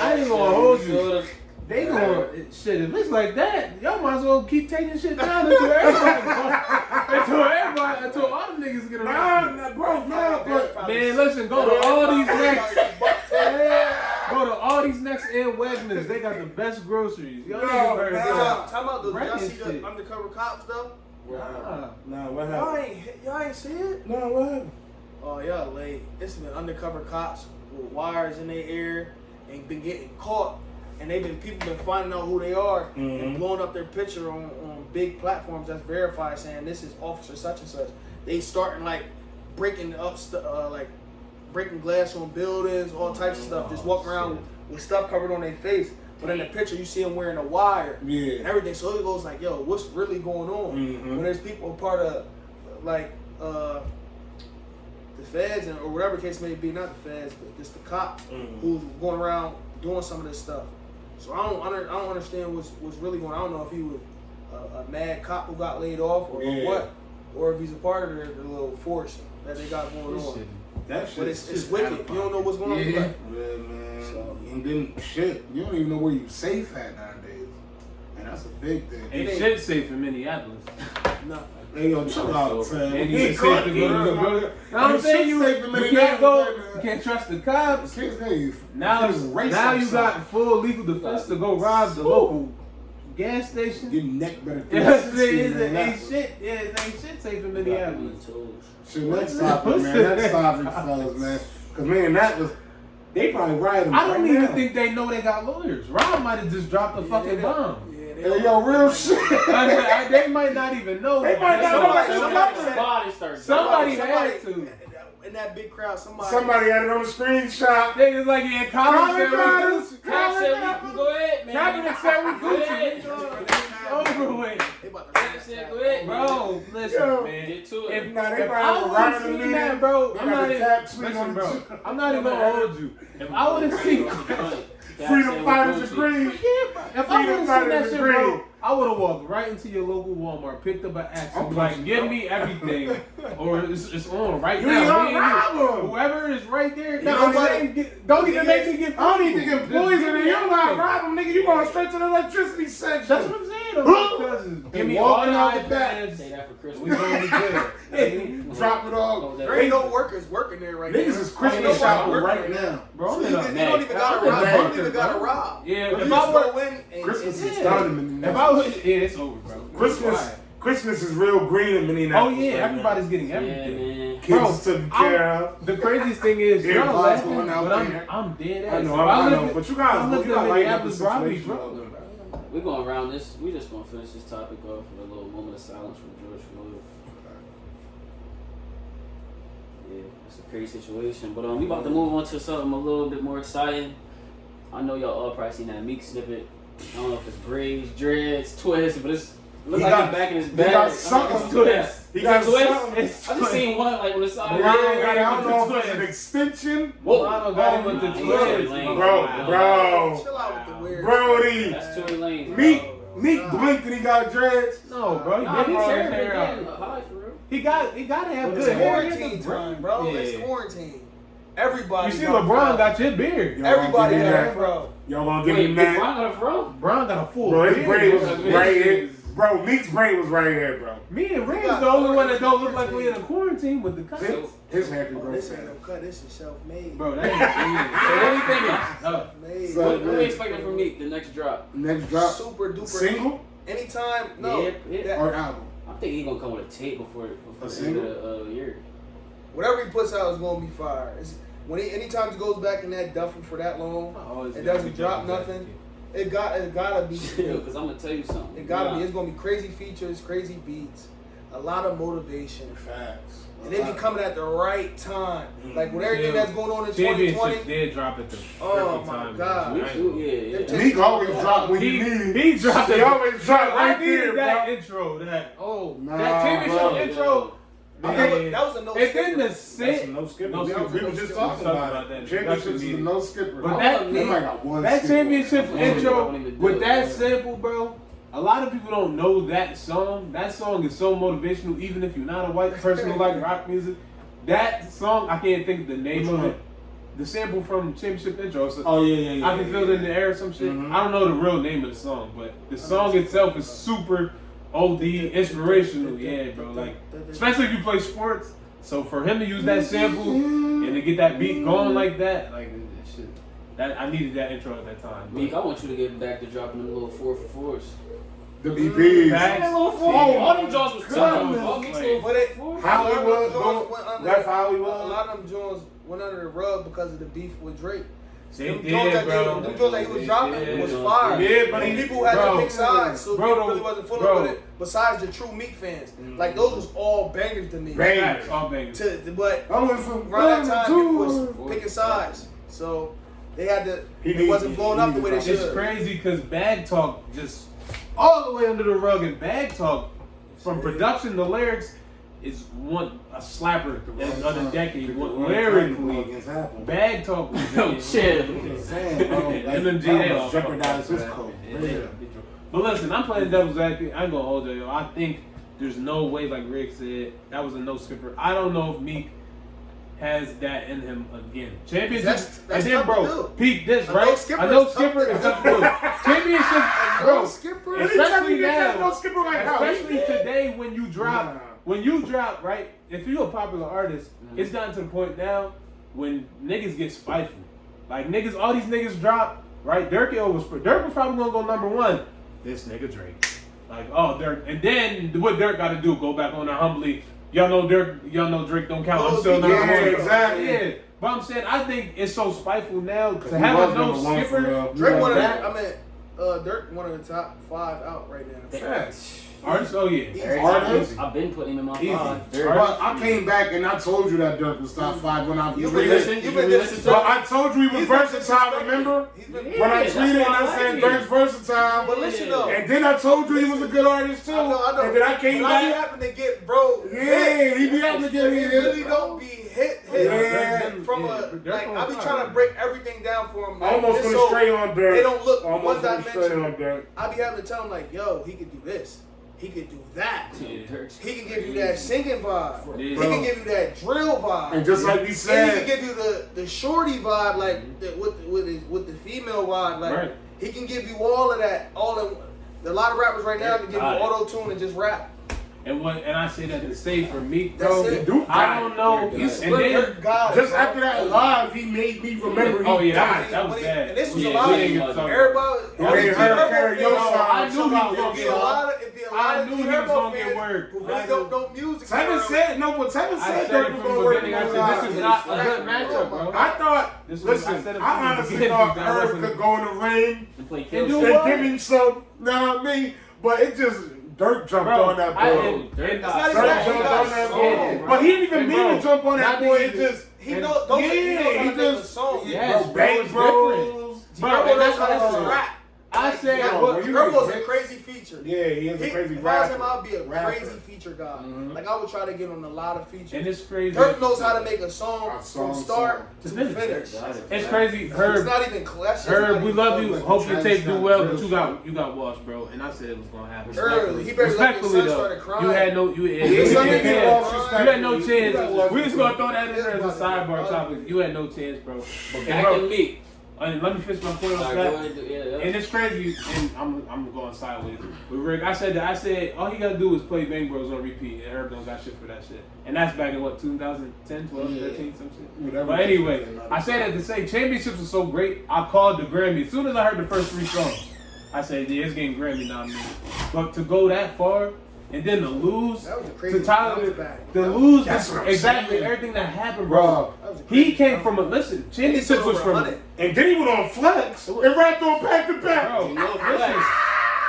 I ain't gonna hold you. They going shit. If it's like that, y'all might as well keep taking shit down until everybody, until all the niggas get around. Man, listen, go to all these next. Go to all these next and Wegmans. They got the best groceries. Y'all niggas better Talking about y'all see the undercover cops though? Nah, what happened? Y'all ain't see it? No, what happened? Oh, y'all late. It's been undercover cops with wires in their ear and been getting caught. And people been finding out who they are and blowing up their picture on big platforms that's verified, saying this is officer such and such. They starting like breaking up like breaking glass on buildings, all types of stuff. Just walking around with stuff covered on their face. But in the picture, you see them wearing a wire and everything. So it goes like, yo, what's really going on? When there's people part of like the feds or whatever the case may be, not the feds, but just the cops who's going around doing some of this stuff. So I don't understand what's really going on. I don't know if he was a mad cop who got laid off or what, or if he's a part of the little force that they got going on. That shit, but it's wicked. You don't know what's going on. Yeah, man. So, and then shit, you don't even know where you safe at nowadays, and that's a big thing. Ain't shit safe in Minneapolis. No. Hey, yo, chill out, man. Ain't even safe to go to the I'm saying you can't go. You can't trust the cops. Now you got full legal defense to go rob the local gas station. Your neck better. It ain't shit. Yeah, it ain't shit safe in Minneapolis. Shit, next topic, man. Next topic, fellas, man. Because man, that was. They probably riding. I don't even think they know they got lawyers. Rob might have just dropped a fucking bomb. Hey, yo, real shit. They might not even know. They might not know. Somebody had to. In that big crowd, somebody had it on the screenshot. They was like, yeah, Colin said we go ahead, man. Kaepernick said we Gucci. Over with. Bro, listen, man. Get to it. If I would have seen that, bro, I'm not even gonna hold you. If I would have seen Freedom Fighters agree. If I would have seen that shit, bro, I would have walked right into your local Walmart, picked up an axe, and like, give me everything, or it's on right now. Whoever is right there, don't even make me get. I don't even get poisoned. You don't gotta rob them, nigga. You going straight to the electricity section. That's what I'm saying. Give me all the iPads. Say that for Christmas. We gonna be good. Drop it all. There ain't no workers working there right now. Niggas is Christmas shopping right now. Bro, you don't even gotta rob. Yeah, if I were Christmas is done. If I was, it's over, bro. Christmas is real green in Minneapolis. Oh yeah, everybody's getting everything. Man. Kids taken care of. The craziest thing is, y'all laughing, going out but there. I'm dead ass. I know, but you got Minneapolis probably struggling. We're going around this. We just gonna finish this topic off with a little moment of silence from George Floyd. Yeah, it's a crazy situation. But we about to move on to something a little bit more exciting. I know y'all all probably seen that Meek snippet. I don't know if it's braids, dreads, twists, but it's look like he's back in his bag. He got something twists. He got Twist? something. I just seen one like when the song. I don't know if it's an extension. Milano got him with the twist. Bro. Chill out with the weird. Brody. That's Tory Lanez. Meek blinked and he got dreads. No, bro. Nah, He his brought hair his hair been out. getting high for real. He got to have It's good hair. quarantine time, bro. Yeah. It's quarantine. Everybody. You see, LeBron got your beard. Everybody Y'all got gonna it, bro. Y'all gonna give Wait, him Big that? Bron got a fro? Bron got a full Bro, his beard. braid was right here. Bro, Meek's braid was right here, bro. Me and Rand's the only one that don't look like we in a quarantine with the cuts. His happy Oh, bro. this ain't no cut. This is self-made. Bro, that ain't So what we thinking? Made. So- What we expecting from Meek, the next drop? Next drop. Super duper. Single Anytime. No. Yeah. that- or album? I think he's gonna come with a tape before A the end single? of the year. Whatever he puts out is gonna be fire. Anytime he goes back in that duffel for that long, it doesn't drop nothing. It gotta be. Chill, cause I'm gonna tell you something. It gotta be. It's gonna be crazy features, crazy beats, a lot of motivation, Facts. and they be coming at the right time. Mhm. Like with everything that's going on in Championship 2020. did drop at the Oh, perfect my time. God. man. Yeah. Meek always drop when you need. He dropped He it. always drop I right needed there, that bro. intro. That Nah, that championship bro. intro. That was a no And then skipper. the That's sit. a no skipper. No We skipper. was just We talking about that. that. Championships is a That's no skipper. But that They might got one that skipper. championship I intro don't even do with it, that man. sample, bro. A lot of people don't know that song. That song is so motivational, even if you're not a white person who like rock music. That song, I can't think of the name Which of one? it. The sample from championship intro. So Oh yeah. I can feel it in the air or some shit. Mhm. I don't know the real name of the song, but the song itself is super OD inspirational. Yeah, bro. Like, especially if you play sports. So for him to use that sample and to get that beat going like that, like that shit. That I needed that intro at that time. Meek, I want you to get back to dropping them little 4-for-4s. The BPs. Facts. That little 4. Oh, All them jaws was tough. goodness. All Meek's Like, little But it- 4-for-4. Hollywood, A lot of them Jones went under- left Hollywood. A lot of them Jones went under the rug because of the beef with Drake. They Them did, Jones that bro. them Jones that he was dropping did. was fire. Yeah, but And he- people had bro, to pick sides, so bro, people really wasn't fooling bro. with it. Besides the true Meek fans, like those was all bangers to me. Bangers. Facts, all bangers. But I went from around that time, people was Four. picking sides, so they had to. He It need- wasn't blowing up the way they It's should. It's crazy because Bag Talk just all the way under the rug, and Bag Talk from production to lyrics is a slapper of the decade. Lyrically, Bag Talk was Yo, chill. MMG almost jeopardized his code. Yeah. But listen, I'm playing devil's advocate. I ain't gonna hold you, yo. I think there's no way, like Rick said, that was a no skipper. I don't know if Meek has that in him again. Championship, That's and then tough to bro, do. peak this, A right? no skipper A no is tough skipper to is tough to do. Championship, bro. skipper. Especially no now, skipper right now. especially today when you drop, Nah. right? If you're a popular artist, it's gotten to the point now when niggas get spiteful. Like niggas, all these niggas drop, right? Dirk was probably gonna go number one. This nigga Drake, like Dirk, and then what Dirk got to do? Go back on there humbly. Y'all know Drake don't count. I'm still number yeah, one. exactly. Yeah, but I'm saying I think it's so spiteful now to he have was a no number one for skipper. real. Drake like one of that. the, I mean, Dirk one of the top 5 out right now. Facts. Artists, oh yeah. Easy. Artists? I've been putting him in my Easy. 5. But I came back and I told you that Dirk was top 5 when I You've tweeted. been listening. You've been listening to But I told you he was versatile, remember? He's been, When I that's tweeted and why I I said like Dirk's it. versatile. But listen though. And then I told you he was a good artist too. I know. And then I came But I be back. having to get bro. Yeah, he be having to get me He really don't be hit. Yeah. From like I be trying to break everything down for him. Like, Almost just went so straight on Dirk. They don't look Almost one went straight dimensional. on Dirk. I be having to tell him like, yo, he could do this. He could do that. Yeah, Dirk's He can give you that singing vibe. Yeah. He can give you that drill vibe. And just like we And he said, can give you the shorty vibe, like with the female vibe. Like Right. he can give you all of that. All in a lot of rappers right now can give you Got it. auto tune and just rap. And I say that to say for Meek, That's bro. it. Duke I don't know. Dirk He's, got and then, Dirk got it, just bro. after that live, he made me remember oh he yeah, died. that was bad. And this was Yeah, a lot we of ain't gonna talk everybody. He made her carry your I side. knew he was gonna It'd be get a work. lot of, it'd be a lot I of knew he was Herbo gonna get fans work. who really don't know music. Tevin said no, but Tevin I said said Dirk it was from gonna the work beginning. I on said live. this is not a good matchup, bro. I thought, This was- listen, I said it I from the honestly beginning, thought that Herb wasn't- could go in the ring and play And kill do shit. what? and give him some, know what I mean? But it just, Dirk jumped Bro, on that I boy. didn't- Dirk and- got It's not Dirk even that. jumped He got on that soul, boy. bro. But he didn't even And mean bro, to jump on that not boy. even- It just, He And- knows. He knows how to he make a just, song. Yes, Bro, bro, it's Bros. different. Bro, Herbo and knows that's how what I to said. rap. I I said, yo, what? when you Herbo's get a crazy feature. Yeah, he is a crazy If I was rapper. him, I'd be a Rapper. crazy feature guy. Mhm. Like I would try to get on a lot of features. And it's crazy. Herb knows how to make a song A song, from start To to finish. finish. It's crazy. It's Herb, not even class. Herb, we love you. But Hope your Travis tape do Scott well, real but you got washed, bro. And I said it was gonna happen. Early. He better let your Respectfully son though, started crying. you had no, you His son didn't get washed had respectfully. no You got chance. washed We just gonna throw respectfully. that in there as a sidebar topic. You had no chance, bro. But And back bro, to Meek. and let me finish my point on Alright, that. go ahead, yeah. And it's crazy, and I'm going sideways. With Rick, I said all he gotta do is play Bang Bros on repeat, and Herb don't got shit for that shit. And that's back in what 2010, 12, 13, some shit. Whatever. But anyway, I said at the same championships was so great. I called the Grammy as soon as I heard the first 3 songs. I said, yeah, it's getting Grammy nominated. But to go that far and then to lose That was a crazy. to Tyler, that was bad. to lose That's what I'm exactly saying. everything that happened, Bro, bro. That was a He crazy- came from a listen. Championships was from. 100. and then he went on Flex and rapped on back to back. Bro, No listen. flex.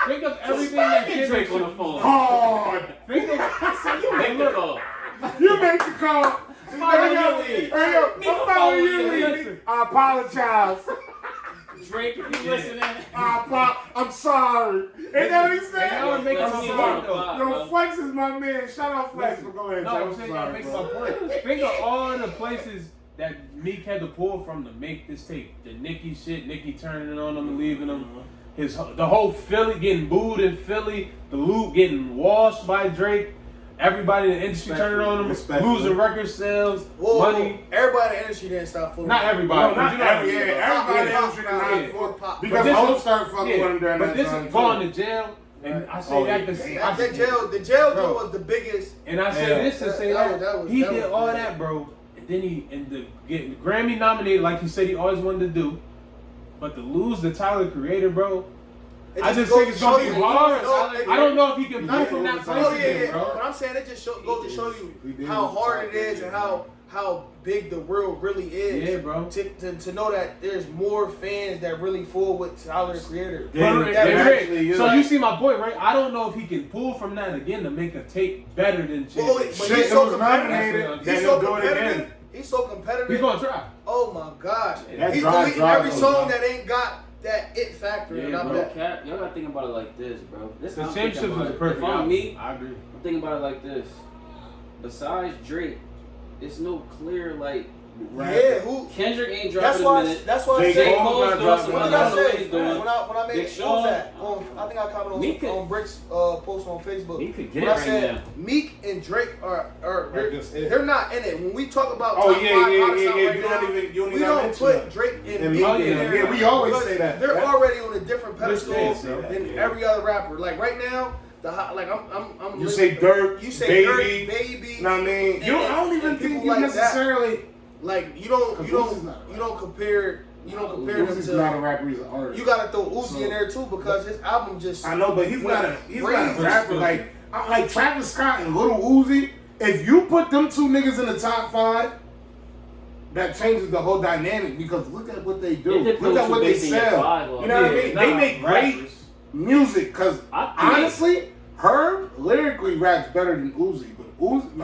Think of everything that Drake on the championship. phone. Hard. Think of. You make the call. You make the call. Follow Hey, yo, your lead. hey, yo, I'm following your lead. Listen. I apologize. Drake, if you listening. I'm sorry. Ain't that what he said? Hey, y'all make Flex my is point, on the though. block, Yo, bro. Flex is my man. Shout out Flex. But go ahead, No, Joe. I'm saying y'all make my point. Think of all the places that Meek had to pull from to make this tape. The Nicki shit, Nicki turning on him and leaving him. The whole Philly getting booed in Philly. The Loop getting washed by Drake. Everybody in the industry turning on him, Respectfully. losing record sales, Whoa, money. everybody in the industry didn't stop fooling. Not everybody. No, but not you know every, what I mean. everybody Yeah. else should have Yeah. Pop. But because this Hope is- started fucking with him during but that this time. is going to jail, and I say Oh, that yeah. to The jail Bro. deal was the biggest. and I say Yeah. this to say That that, was- he that did was all bad. that, bro, and then he getting Grammy nominated like he said he always wanted to do, but to lose the Tyler Creator, bro. It I just goes think it's to gonna show be you- hard. No, I don't know if he can He pull did from that overtime. place Oh yeah, again, yeah. bro. But I'm saying it just goes to show He you did how his hard top it is and how big the world really is. Yeah, bro. To know that there's more fans that really fool with Tyler the Creator. Yeah. But, that Rick, actually, yeah. so you see my point, right? I don't know if he can pull from that again to make a tape better than Well, Chance. but Shit, he's it so was competitive. nominated. He's Then so he'll do it again. competitive. He's so competitive. He's gonna try. Oh my gosh. That He's drive, deleting drive, every though, song bro. that ain't got that it factor. Yeah, and I'm bro. that. Cap, y'all gotta think about it like this, bro. This The how I'm thinking championships about was it. perfect. If I'm me, I agree. I'm thinking about it like this. Besides Drake, it's no clear like Yeah, who? Kendrick ain't That's dropping why. a minute. That's why I J. said. J. Cole Cole's not doing dropping some What a did I I don't know what say? he's doing. When I made Big what was Sean. that? I think I commented Meek could- on Brick's post on Facebook. He could get When it I said right now. Meek and Drake are Right, that's it. they're not in it. When we talk about Oh, top yeah, five yeah, hottest yeah, out yeah. right You now, don't even we don't mention put that. Drake and And Meek Meek, in yeah, there. yeah, we always because say that. They're That- already on a different pedestal Yeah, than yeah. every other rapper. Like right now, I'm You listening- say Dirk, you say Baby, Dirk, Baby. know what I mean? You don't, I don't even and think people you like necessarily. Like you don't Uzi's not a compare them Uzi's to. not a rapper, he's an artist. You gotta throw Uzi So- in there too because his album just. I know, but he's not a Crazy. rapper. Like Travis Scott and Lil Uzi. If you put them two niggas in the top 5, that changes the whole dynamic because look at what they do. It depends Look at who what they basing your sell. five on. You know what I mean? They make great rappers. music because I think- honestly, Herb lyrically raps better than Uzi, but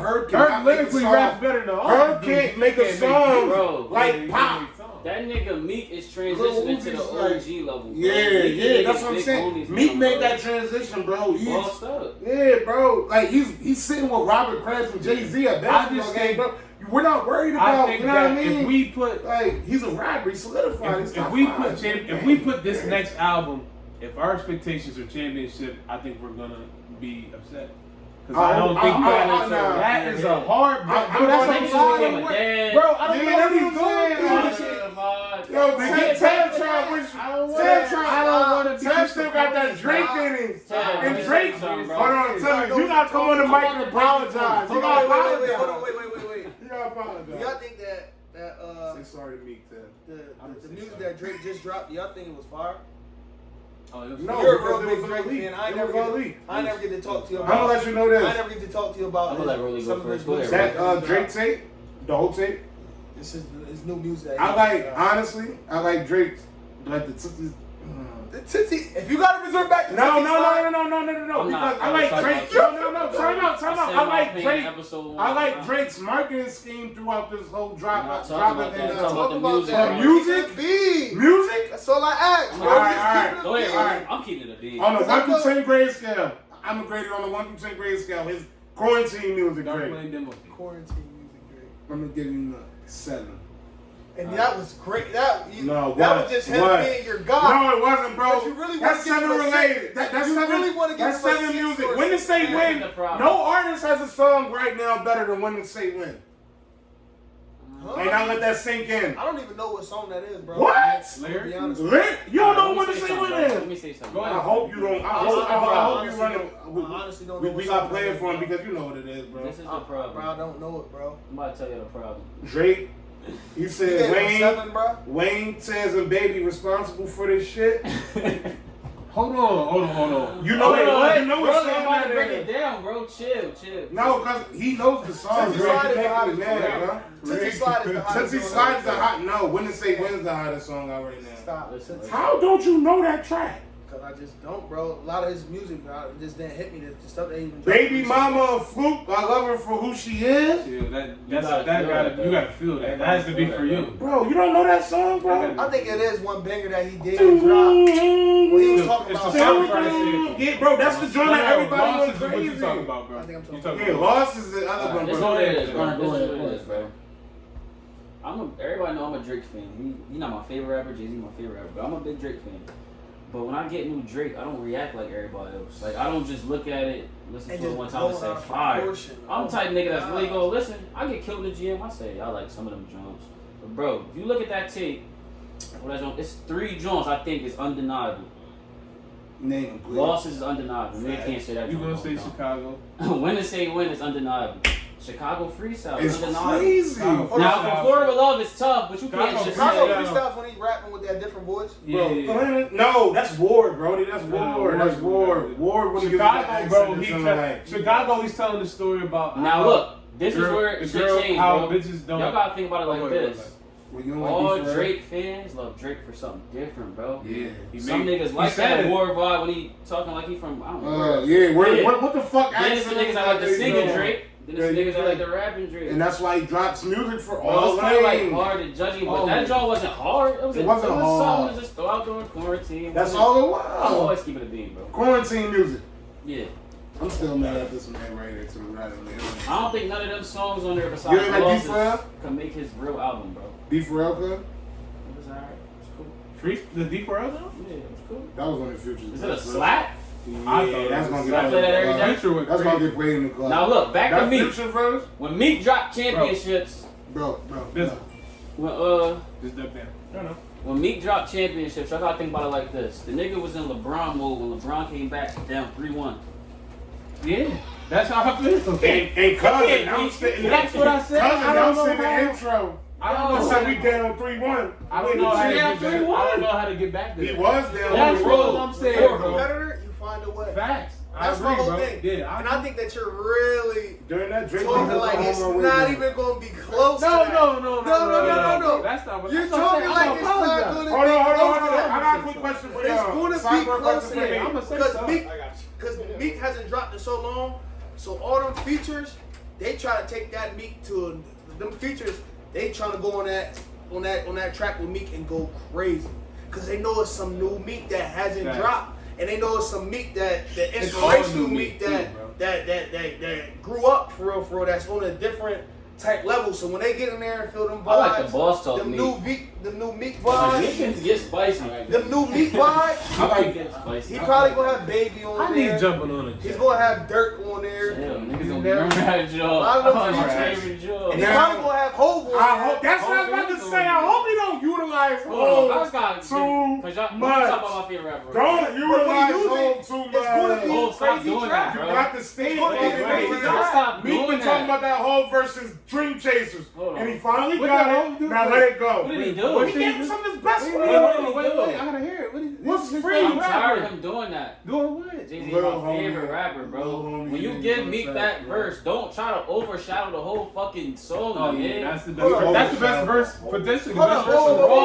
Herb cannot Herb make a lyrically song. raps better than all Herb these dudes. can't make He a can't song Bro, like pop. That nigga Meek is Lil transitioning to the Uzi's OG level. Bro. Yeah, Meek yeah, is that's what I'm big saying. homies Meek now, made bro. that transition, bro. He's Bossed up. yeah, bro. Like he's sitting with Robert Kraft and Jay-Z at basketball just game, think- bro. We're not worried I about, think you know what I that mean? if we put like he's a rapper, he's solidified. He's if top we five. if we put this next album, if our expectations are championship, I think we're gonna be upset. Because I don't think that is a hard. Bro, that's Niggas what I'm became a saying. dad. Bro, I don't Yeah, know what that's he's what I'm doing. saying, Dude. Yo, Nigga, Ted tried with I don't wanna- Ted tried. I don't wanna be Ted still got that Drake in him. Ted, And let me Drake, say something, bro. hold on, I'm telling you, you gotta come on the mic and apologize. You gotta Hold on, apologize. wait. You gotta Do apologize. y'all think that Say sorry to Meek, Ted. the music that Drake just dropped? Do y'all think it was fire? Oh, it was No, You're a because real it big was Drake elite. fan. It was elite. I never get to talk to you I'm gonna about. let you know I this. never get to talk to you about. I'm gonna let Rolly go some of his first. Go ahead, music. That Drake tape, the whole tape. This is his new music. I like honestly, I like Drake's, but the Titsy, if you gotta resort back to No. Titsy slide, Because not- I like I'm Drake. sorry. No. Time out. said I my like opinion Drake. episode one. I like Drake's marketing scheme throughout this whole I'm drop. not talking about that. I'm talking about the music. that. Music? Keep it a bean. Music? That's all I ask, bro. All right, Just all keep right. it a Go ahead, bean. Ryan. I'm keeping it a bean. On a Cause I 1 know- through 10 grade scale, I'm gonna grade it on a 1 through 10 grade scale. His quarantine music Dark grade. Lane demo. Quarantine music, Drake. I'm gonna give him a 7. And that was great. That No, that what? was just him What? being your god. No, it wasn't, bro. But you really That's wanna give 7 him a related. six. That's You 7. really wanna give That's him a 7 six music. or a When to six. say That's when? the problem. No artist has a song right now better than When to Say When. Huh? And I let that sink in. I don't even know what song that is, bro. What? I'm gonna be honest with you. Lit? You don't know Let When me to say Say When something, bro. Let is? me say something. Go I ahead. hope you don't. I hope you run it. I honestly don't know We what gotta song play that it is, for him bro. because you know what it is, bro. This is the Bro, problem. I don't know it, bro. I'm about to tell you the problem. Drake, he You said gave him Wayne, 7, bro. Wayne, Tez, and Baby responsible for this shit. Hold on. You know it. What? You know Bro, what I'm song about to that break is. it down, bro. Chill. No, because he knows the song. Tootsie Drake. Slide He is the can't hottest be mad, song. bro. Tootsie Slide is the hottest Tootsie song. Slide is the hot. No, When to Say When's the hottest song out right now. Stop. Listen, Tootsie- How don't you know that track? Cause I just don't, bro. A lot of his music, bro, it just didn't hit me. The stuff that he even Baby Mama Fluke, I love her for who she is. Yeah, You gotta feel that. That has to be for you. Bro, you don't know that song, bro? I think it is one banger that he did and dropped. When he was talking It's about the song. Yeah, bro, that's the joint that everybody Lost went is what you crazy. talking about, bro. I think I'm talking You talking Yeah, about. Lost is the other one, This is bro. what it is, bro. Alright, This go is ahead, what go it is, ahead. bro. Everybody know I'm a Drake fan. He not my favorite rapper. Jay-Z my favorite rapper, but I'm a big Drake fan. But when I get new Drake, I don't react like everybody else. Like I don't just look at it, listen And to it just one time and blow it say out of fire. proportion. I'm the type of nigga that's really God. gonna listen. I get killed in the gym. I say I like some of them joints. But bro, if you look at that tape, it's 3 joints I think is undeniable. Name him, please. Losses is undeniable. Man can't say that. You joint gonna say all the Chicago? time. When to say when is undeniable. Chicago freestyle is It's undeniable. crazy. Chicago Now freestyle. for Florida with Love it's tough, but you can't Chicago just Chicago say freestyle. freestyles when he rapping with that different voice. Yeah. No, that's Ward, Brody. That's No, Ward. That's Ward. Ward when he gives that Chicago, bro. accent, He it's tell- like- Chicago. He's telling the story about Now how look, this is girl- where the shit girl- changed, how bro. bitches don't. Y'all gotta think about it like Oh, this. Well, you don't All like Beef Real? Drake fans love Drake for something different, bro. Yeah, he Some made- niggas he like said that it. war vibe when he talking like he from I don't know. Yeah. Yeah. What the fuck Then it's the accent niggas is that like the they singing doing? Drake. Then it's Yeah, the you niggas that right. like the rapping Drake. And that's why he drops music for Bro, all it's kind of like lanes. hard to judge him, but Oh. that joint wasn't hard. It Wasn't was hard. something to just throw out during quarantine. That's Wasn't- all it I'm was. always keeping it a bean, bro. Quarantine music. Yeah. I'm still mad at this man right here to the right of me. I don't think none of them songs on there You besides ain't like Losses Beef Real? can make his real album, bro. Beef Real, cuz? It was alright. It was cool. Free the deep world though. Yeah, it was cool. That was one of the futures. Is it a slap? Yeah, I thought that's it gonna was- get I play that every played. day. Future was That's gonna crazy. get played in the club. Now look, back to that Meek. future verse, When Meek dropped championships, bro. This when just duck down. I don't know. when Meek dropped championships, I gotta think about it like this. The nigga was in LeBron mode when LeBron came back down 3-1. Yeah, that's how I feel. And cuz announced it in the That's what I said. Cuz I don't announced know in the how- intro. I don't I know. said we down 3-1. I don't know how to Yeah, get back. 3-1. I don't know how to get back there. He was down. That's 3-1. all I'm saying, You're a bro. competitor, you find a way. Facts. I That's agree, my whole bro. thing. Yeah, And I think that you're really During that Drake talking like it's not even going to be close to that. No. That's not what You're that's what I'm talking saying. like I'm it's gonna not apologize. going to be Hold on. close to I that. got a quick question for But it's y'all. going to be Sidebar close question to for that. me. I'ma say Because something. Meek hasn't dropped in so long, so all them features, they try to take that Meek to them features. They trying to go on that track with Meek and go crazy, because they know it's some new Meek that hasn't Facts. dropped, and they know it's some Meek the It's all inspirational new Meek Meek that too, bro. that grew up for real. That's on a different type level. So when they get in there and feel them vibes, I like the boss talk them Meek. new Meek Like, Meek vibes, can get spicy right them new Meek vibes. I like get spicy. He probably gonna have Baby on I there. need jumping on it. He's gonna have Dirk on there. Damn, niggas gonna remember that job. A lot of them Oh, my features. favorite job. And he's Now- probably gonna have Hov on I there. hope that's what I was about to say. I hope he don't utilize Hold on, I Hov just gotta too cause y'all much. talk about my favorite rapper. Don't utilize use it, Hov too it's gonna be much. Oh, stop crazy doing track. that, You bro. got to stand Hold on, on wait, it. Don't stop Meek doing been that. talking about that Hov versus Dream Chasers, Hold on. and he finally What got did it. Hov do? Now let it go. What did he do? What He did gave he him do? some of his best Wait, work. I gotta hear it. What is What's this? free? I'm tired of him doing that. Doing what? Jay-Z Lil my favorite homie. rapper, bro. Lil homie, When you you give on Meek track, that bro. verse, don't try to overshadow the whole fucking song, Oh man. yeah, that's the Hold best. on, That's the hold best on. verse potentially. The Hold best on, verse whoa, in the whoa, Raw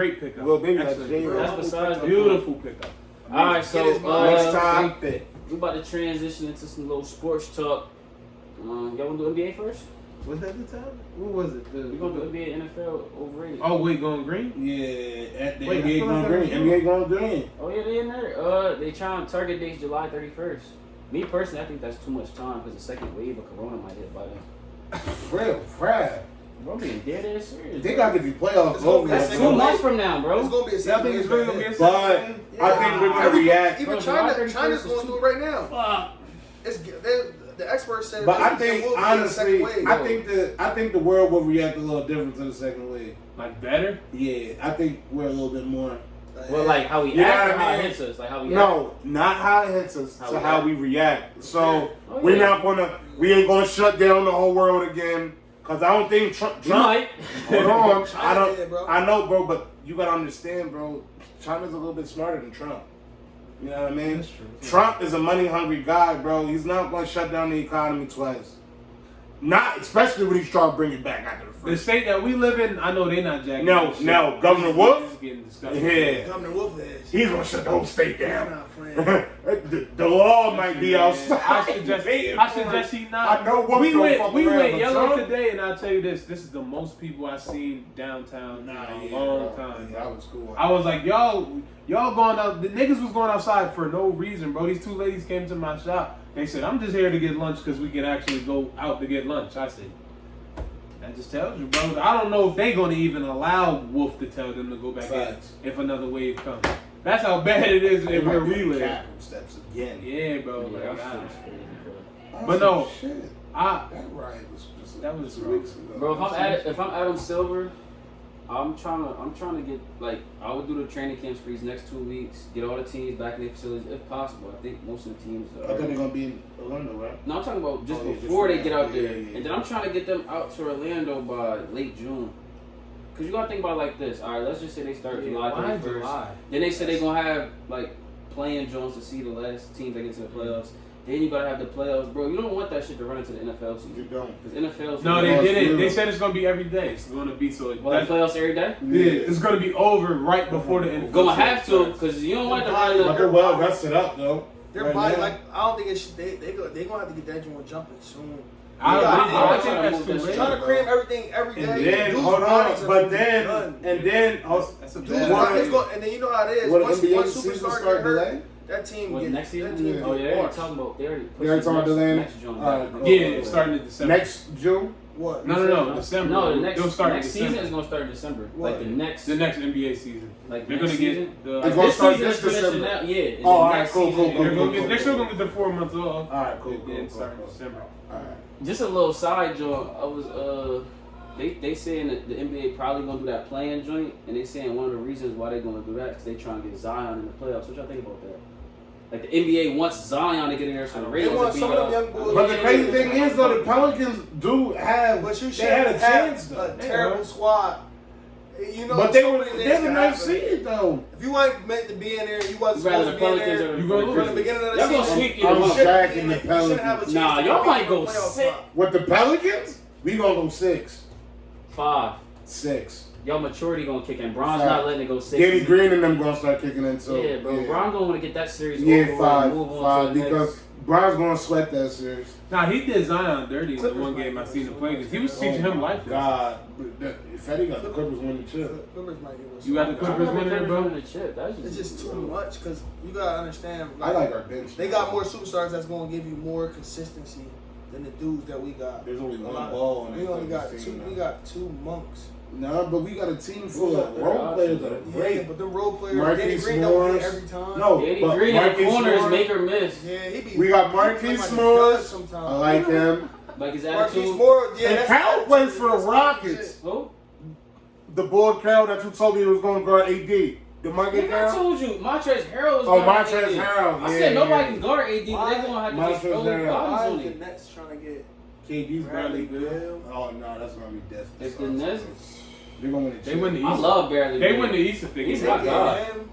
Great pickup. Well, baby, that's Excellent. Jay. That's besides the Beautiful pickup. All right, so Get his money. Next time. we about to transition into some little sports talk. Y'all want to do NBA first? Was that the time? What was it? We gonna do NBA, NFL, overrated. Oh wait, going green? Yeah, at the Wait, I NBA feel like going green. that was NBA going green. Oh yeah, they in there. They trying to target dates July 31st. Me personally, I think that's too much time because the second wave of Corona might hit by then. Real crap. Bro, being dead ass serious. They bro. gotta get these playoffs It's gonna over. be a That's single 2 wave. months from now, bro. It's gonna be a Y'all second think it's really gonna be a wave. second But wave? I think we're gonna react. Even Bro, July 31st China's going is through it right now. Fuck. The experts said. But I there think will be a honestly, second wave. I think the world will react a little different to the second wave. Like better? Yeah, I think we're a little bit more. Well, like how we You know act what or I how it mean? hits us. Like how we act. No, not how it hits us, How to we how act. we react. So Oh, we're yeah. not gonna, we ain't gonna shut down the whole world again. Cause I don't think Trump. We might. Hold on, China did, bro. I know, bro, but you gotta understand, bro. China's a little bit smarter than Trump. You know what I mean? That's true. Trump is a money hungry guy, bro. He's not gonna shut down the economy twice. Not especially when he's trying to bring it back after the The first. state that we live in, I know they not jacking. No, that shit. no, Governor Wolf? It's getting disgusting. Yeah, Governor Wolf is. he's gonna shut the whole state They're down. not playing. the law might be Yeah, outside. I suggest he not. I know what we don't went fuck we around, went but yellow Trump- today, and I'll tell you this: this is the most people I've seen downtown in a long time. Yeah, that was cool. I was like, y'all going out. The niggas was going outside for no reason, bro. These two ladies came to my shop. They said, I'm just here to get lunch because we can actually go out to get lunch. I said, that just tells you, bro. I don't know if they going to even allow Wolf to tell them to go back Facts. in if another wave comes. That's how bad it is They where might we be live. capital steps again. Yeah, bro. Yeah, Like, that I- shit's crazy, bro. But no, shit. I That riot was just That was 2 wrong. weeks ago. Bro, if I'm Adam Silver, I'm trying to get, like, I would do the training camps for these next 2 weeks, get all the teams back in their facilities if possible. I think most of the teams I thought they're gonna be in Orlando, right? No, I'm talking about just Oh, yeah, before just they get out yeah, there. yeah. And then I'm trying to get them out to Orlando by late June. Because you got to think about it like this. All right, let's just say they start July why 31st. July? Then they said they're going to have, like, playing Jones to see the last teams that get to the playoffs. Then you got to have the playoffs. Bro, you don't want that shit to run into the NFL You season. don't. Because NFL No, season- they lost didn't. Bruno. They said it's gonna be every day. It's gonna be so. Well, like playoffs every day? Yeah, it's gonna be over right before the NFL. Going to have to, starts. because you don't want to But run But the... they're well rested up though. Their Right body, now. like, I don't think it should. They gonna have to get that joint jumping soon. I I think that's too late. Trying to cram everything every day. And then Dudes' hold bodies on, are but gonna be then done. and then That's a Dudes' bad. What- bodies go, and then you know how it is. What Once NBA one season superstar start get hurt, delay? that team What, get next season? that team Oh, get yeah, they're washed. talking about... They already They already talking about delaying it? next June. Alright, cool. Yeah, it's starting in December. Next June. What? No, December. No, the next, They'll start next in season December. is going to start in December. What? Like the next NBA season. Like They're next gonna season? get the. It's Like gonna this start season this is finishing December. now. Yeah. and Oh, the alright, next cool, season- cool, They're cool. gonna get. They're still gonna get the 4 months off. All right, cool, And cool, then cool, start in cool. December. All right. Just a little side joint. I was they saying that the NBA probably gonna do that playing joint, and they saying one of the reasons why they gonna do that because they trying to get Zion in the playoffs. What y'all think about that? Like the NBA wants Zion to get in there, so the They Ravens want to some beat of them up. young boys. But the crazy thing is though, the Pelicans do have. But you they should had a have chance though. a terrible squad. You know, But they so were many things they're the can ninth happen. seed though. If you weren't meant to be in there, you wasn't Rather supposed the to be in Pelicans there. or You gonna lose. From the beginning of the Y'all gonna season, sweep you either one. shouldn't backing be- the you shouldn't have a Pelicans. chance Nah, to y'all compete might for go the playoff sick. spot. With the Pelicans, we gonna go 6. 5. 6. Y'all maturity gonna kick in. Bron's Five. not letting it go 6. Danny Green and them gonna start kicking in too. Yeah, bro. Bron gonna want to get that series Yeah, over 5, and move on 5 to the because next. Bron's gonna sweat that series. Nah, he did Zion dirty in the Clippers one might game I go seen him so play. much. He was teaching him life. God, Fetty got the Clippers winning the chip. Clippers might get what's You got the up. Clippers I remember winning it, bro? winning the chip. That's It's just too much because you gotta understand. I like our bench. They got more superstars that's gonna give you more consistency than the dudes that we got. There's only A one lot. ball on We that only got Clippers two. team We now. got 2 monks. No, but we got a team full got of their role players that are options, Yeah, great. but them role players, Marquise Danny Green don't Morris. hit every time. No, Danny but Green in the Marquise corners, Morris- make or miss. Yeah, he be. We got he play Marquise like a Morris. dud sometimes. I like him. Like his Marquise attitude. Morris. Yeah, And that's Carroll attitude. plays for the That's Rockets. Who? The boy Carroll that you told me was going to guard AD. The Marquise Nigga, I Carroll? told you, Montrezl Harrell is Oh, guarding Montrezl AD. Harrell. I Yeah, said nobody yeah. can guard AD, but they gonna have to just Montrezl throw Harrell. bodies Why on is the him. Nets trying to get KD's Bradley Bradley Bill. Bill? Oh, no, that's going to be death. It's the Nets. They're going to win the They chip. win the I East. love Bradley. They Bill. win the East. I think. He's They my get God. him.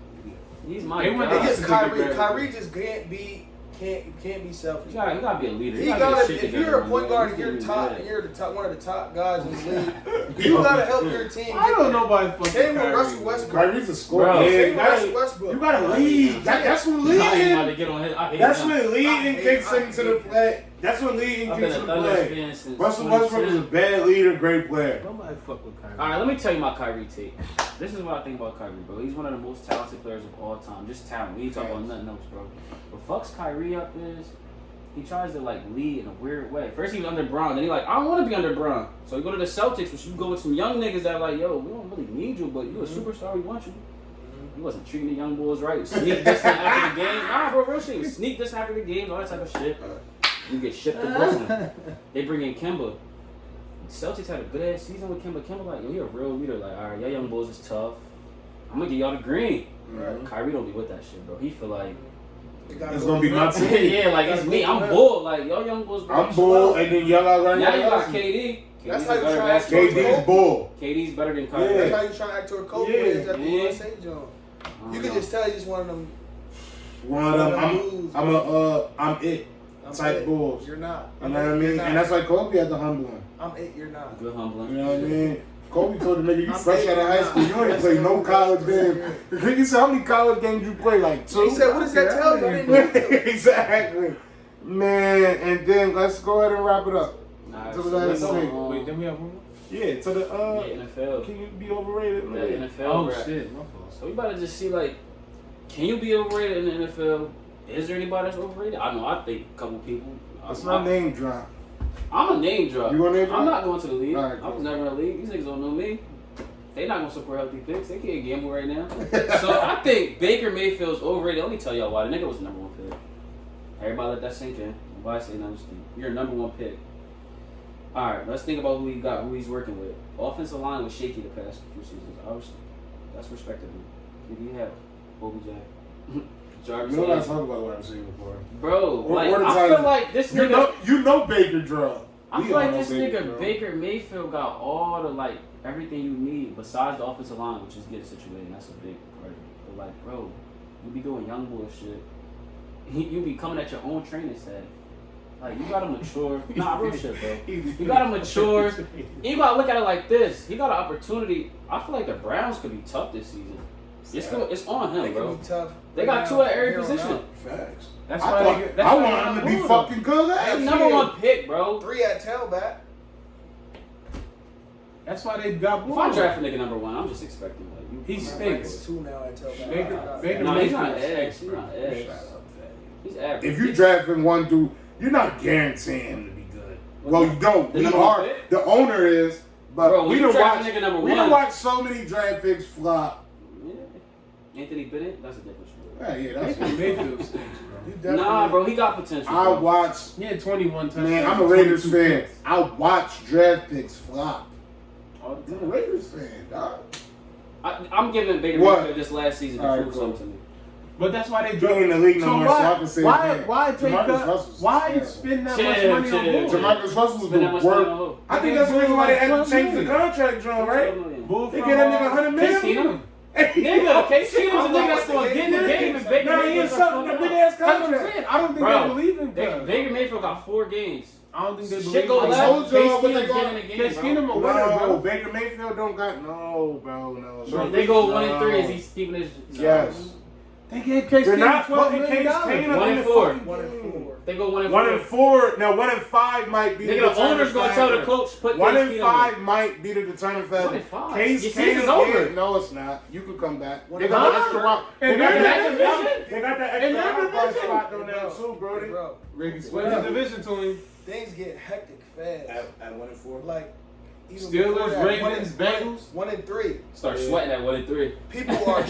He's my They win guy. the It's East. just Bradley Kyrie. Bill. Kyrie just can't be selfish. He gotta be a leader. He gotta gotta. get his shit If together, you're a point man. guard He's and you're getting top, bad. and you're the top, one of the top guys in the league, you gotta help your team. I don't know about fucking Same with Kyrie. Russell Westbrook. Kyrie's a scorer. Bro. Yeah, Same you with Russell gotta, Westbrook. you gotta lead. That's when Nah, he about leading. to get on his. I hate That's him. when leading kicks I into the hate play. That's what leading I've been gets a you Thunder play. fan since Russell Westbrook is a 2010. bad leader, great player. Nobody fuck with Kyrie. All right, let me tell you my Kyrie take. This is what I think about Kyrie, bro. He's one of the most talented players of all time. Just talent. We ain't talking about nothing else, bro. What fucks Kyrie up is he tries to like lead in a weird way. First he was under Bron, then he like, I don't want to be under Bron. So he go to the Celtics, which you go with some young niggas that are like, yo, we don't really need you, but you a superstar, we want you. He wasn't treating the young boys right. Sneak this after the game. Nah, bro, real shit. He sneak this after the game, all that type of shit. You get shipped to Brooklyn. They bring in Kemba. Celtics had a good ass season with Kemba. Kemba like, yo, he a real leader. Like, all right, y'all young boys is tough. I'm gonna give y'all the green. Right. Kyrie don't be with that shit, bro. He feel like, It's gonna be my team. yeah, like it's me. I'm bull. Like y'all young boys. Bro, I'm bull, and then y'all got right Now you got now. KD. That's KD's how you better try to basketball act player. KD's bull. KD's better than Kyrie. Yeah. That's how you trying to act toward Kobe Yeah. is at the Yeah. USA John. You can just tell he's just one of them. One of them, I'm it type it. bulls. You're not. You know what I mean? And that's why Kobe had to humble him. I'm it. You're not. Good humbling. You know what I mean? Kobe told the nigga, you I'm fresh saying out of high you're school, you not. ain't play no college game. He said, how many college games you play? Like 2? He said, what does that tell you? I didn't know. Exactly. Man, and then let's go ahead and wrap it up. Alright, To the so last let's, thing. Wait, then we have one more? Yeah, to the, yeah, NFL. can you be overrated? The Man? NFL. Oh, rap. shit. My fault. So we about to just see like, can you be overrated in the NFL? Is there anybody that's overrated? I know. I think a couple people. That's my name drop. I'm a name drop. You gonna name drop? I'm not going to the league. Alright, I cool. was never in the league. These niggas don't know me. They not gonna support healthy picks. They can't gamble right now. So I think Baker Mayfield's overrated. Let me tell y'all why. The nigga was the number 1 pick. Everybody let that sink in. Why say nothing? You're number 1 pick. All right, let's think about who he got, who he's working with. Offensive line was shaky the past few seasons. Obviously, that's respectable. If you have OBJ, Jarvis, You know what I talk about what I'm saying before. bro, Or like the I Titans. feel like this You nigga. know Baker drug. I We feel like all know this nigga drug. Baker Mayfield got all the like everything you need besides the offensive line, which is getting situated. And that's a big part of it. But like, bro, you be doing young boy shit. You be coming at your own training staff. Like you gotta mature. Nah, real shit, bro. You gotta mature. You gotta look at it like this. He got an opportunity. I feel like the Browns could be tough this season. It's on They him, can bro. be tough. They got right 2 now at every from here on position. out. Facts. That's I why thought- they, that's I why want they him to got be moved. fucking good. That's Hey, number 1 pick, bro. 3 at tailback. That's why they got If moved. I draft a nigga number 1, I'm just expecting like you. He It's stinks. 2 now at tailback. Baker No, he's not Mayfield ass. stinks, He's bro. not ass. He's average. If you drafting one dude, you're not guaranteeing him to be good. Well, you don't. The We number 1 are. pick? The owner is. But Bro, when we you don't draft watch. a nigga number We 1. don't watch so many draft picks flop. Yeah. Anthony Bennett, that's a different story. Yeah, that's. Baker Mayfield stinks, bro. You definitely. Nah, bro, he got potential. I bro. watch. He had 21 touchdowns. Man, I'm a Raiders 22 fan. picks. I watch draft picks flop. All the I'm a time. Raiders fan, dog. I'm giving Baker What? Mayfield this last season to All right, prove cool. something to me. But that's why they You ain't in the league no more, so I can say why that. take Jamarcus that? Russell's Why terrible. spend that Chill, much money on chill. Bull? Jamarcus Russell's Spend that the much money worst. on who? I think that's the reason why they had to change the $12 contract, John, right? Bull They from, get that nigga 100 Case million. Keenum? Nigga, Case Keenum's a nigga that's going to get in the game and Baker No, he Mayfield's is gonna something. fuck A him big up. ass That's what I'm contract. saying. I don't think Bro, they believe in Baker Mayfield got 4 games. I don't think they Shit believe go in left. told Case y'all what they Keenum's got. getting in the game, Case bro. Keenum a winner, No, bro. Baker Mayfield don't got no, bro, no. So they go 1-3. Is he keeping his? Yes. They gave Case They're Keenum not $12 putting million. Case Keenum 1 in and the 4. fucking 1 and game. 4. They go 1 and 1 4. and 4. Now 1 and 5 might be. Nigga, the owner's gonna tell the coach put 1 Case and Keenum 5 might be the determining factor. 1 and 5. Case Your season's Keenum, over. yeah, no, it's not. You could come back. What They got about- the extra rock. They And got they're the in extra that rock. division. They got that In extra that rock division. spot on there too, Brody. Bro, Ricky split his division to him. things get hectic fast. At 1 and 4. Like, even Steelers, before that, Ravens, Bengals. 1 and 3. Start sweating at 1 and 3. People are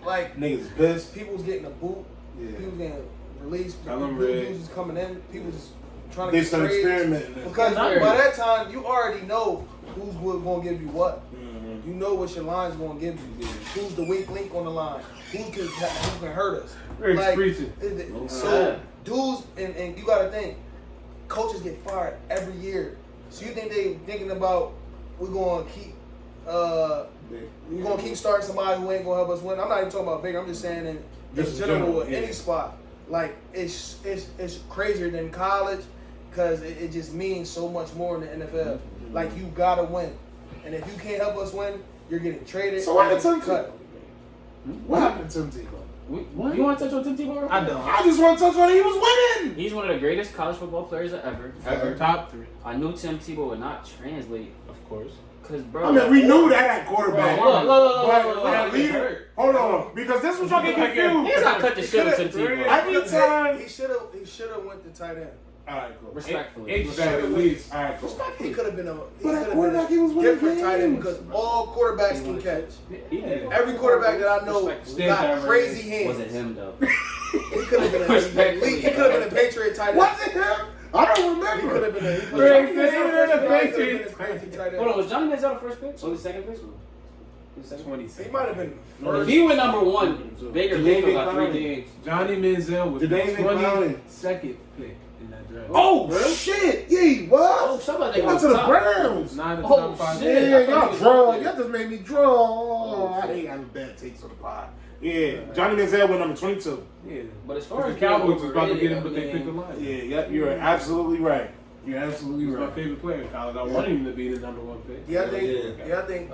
like, Niggas pissed. people's getting a boot. Yeah. People's getting released. Tell 'em, New Red. news is coming in. People just trying to They get start trades. experimenting. Because Not by really. that time, you already know who's going to give you what. Mhm. You know what your line's going to give you. Who's the weak link on the line? Who can hurt us? Rick's preaching. So dudes, and you got to think, coaches get fired every year. So you think they thinking about we're going to keep we're going to keep starting somebody who ain't going to help us win? I'm not even talking about Baker. I'm just saying in Just general, general, with yeah. any spot. Like it's crazier than college because it just means so much more in the NFL. Like you gotta win, and if you can't help us win, you're getting traded. So what or happened to cut. What happened to Tim Tebow? What? You want to touch on Tim Tebow? I don't. I just want to touch on it. He was winning. He's one of the greatest college football players ever. Ever top 3, I knew Tim Tebow would not translate. of course. Cause, bro. I mean, we knew that at quarterback. Look. But leader, hold on, because this was y'all get confused. He's not cut the shit with Tim Tebow. Every time. He should have went to tight end. All right, cool. Respectfully. Exactly. At least. All right, cool. He could have been But at quarterback, he was winning different tight end games. because all quarterbacks can catch. He did. Every quarterback that I know Respectfully. got crazy hands. Wasn't him though. He could have been Respectfully. he could have been a Patriot tight end. Was it him? I don't He could remember. have been a Crazy Patriot. crazy tight Hold on, end. was Johnny Manziel the first pick or the second pick? The second? 26. He might have been If first. he went number 1, Baker Mayfield got 3 Clowney. games. Johnny Manziel was the Jadavian Clowney. 22nd pick in that draft. Oh shit! Yeah, he Oh, was. somebody He went to the Browns. Not in the Oh, top 5. shit. Yeah, y'all was draw. up there. Y'all just made me draw. I shit. ain't having bad takes on the pod. Yeah, Johnny Manziel went number 22. Yeah. But as far as The Cowboys was about to overrated, get him, but they I picked the mean, line. Yeah, yep, you're absolutely right. You're absolutely He was my right. favorite player in college. I wanted him to be the number 1 pick. Yeah, I think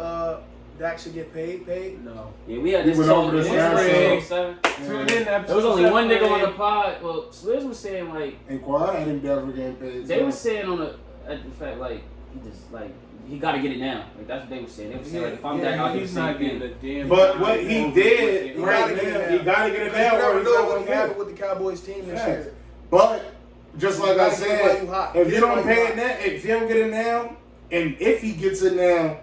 Dak should get paid. No. Yeah, we had We this went over this talk. last Tune in to There episode was only one 7. nigga on the pod. Well, Swizz was saying like And Quad had him never getting paid. they was saying on at the fact like he just like he got to get it now. Like that's what they were saying. They were saying like if I'm Dak, I'll get He's the not same getting thing. the damn. But what he did He right gotta get it now, now. he gotta get it Because you now. never or he's know not what gonna can get happen it. with the Cowboys team this Facts. year. But just like I That's why you said, hot. if you That's don't why pay you it now, if you don't get it now, and if he gets it now,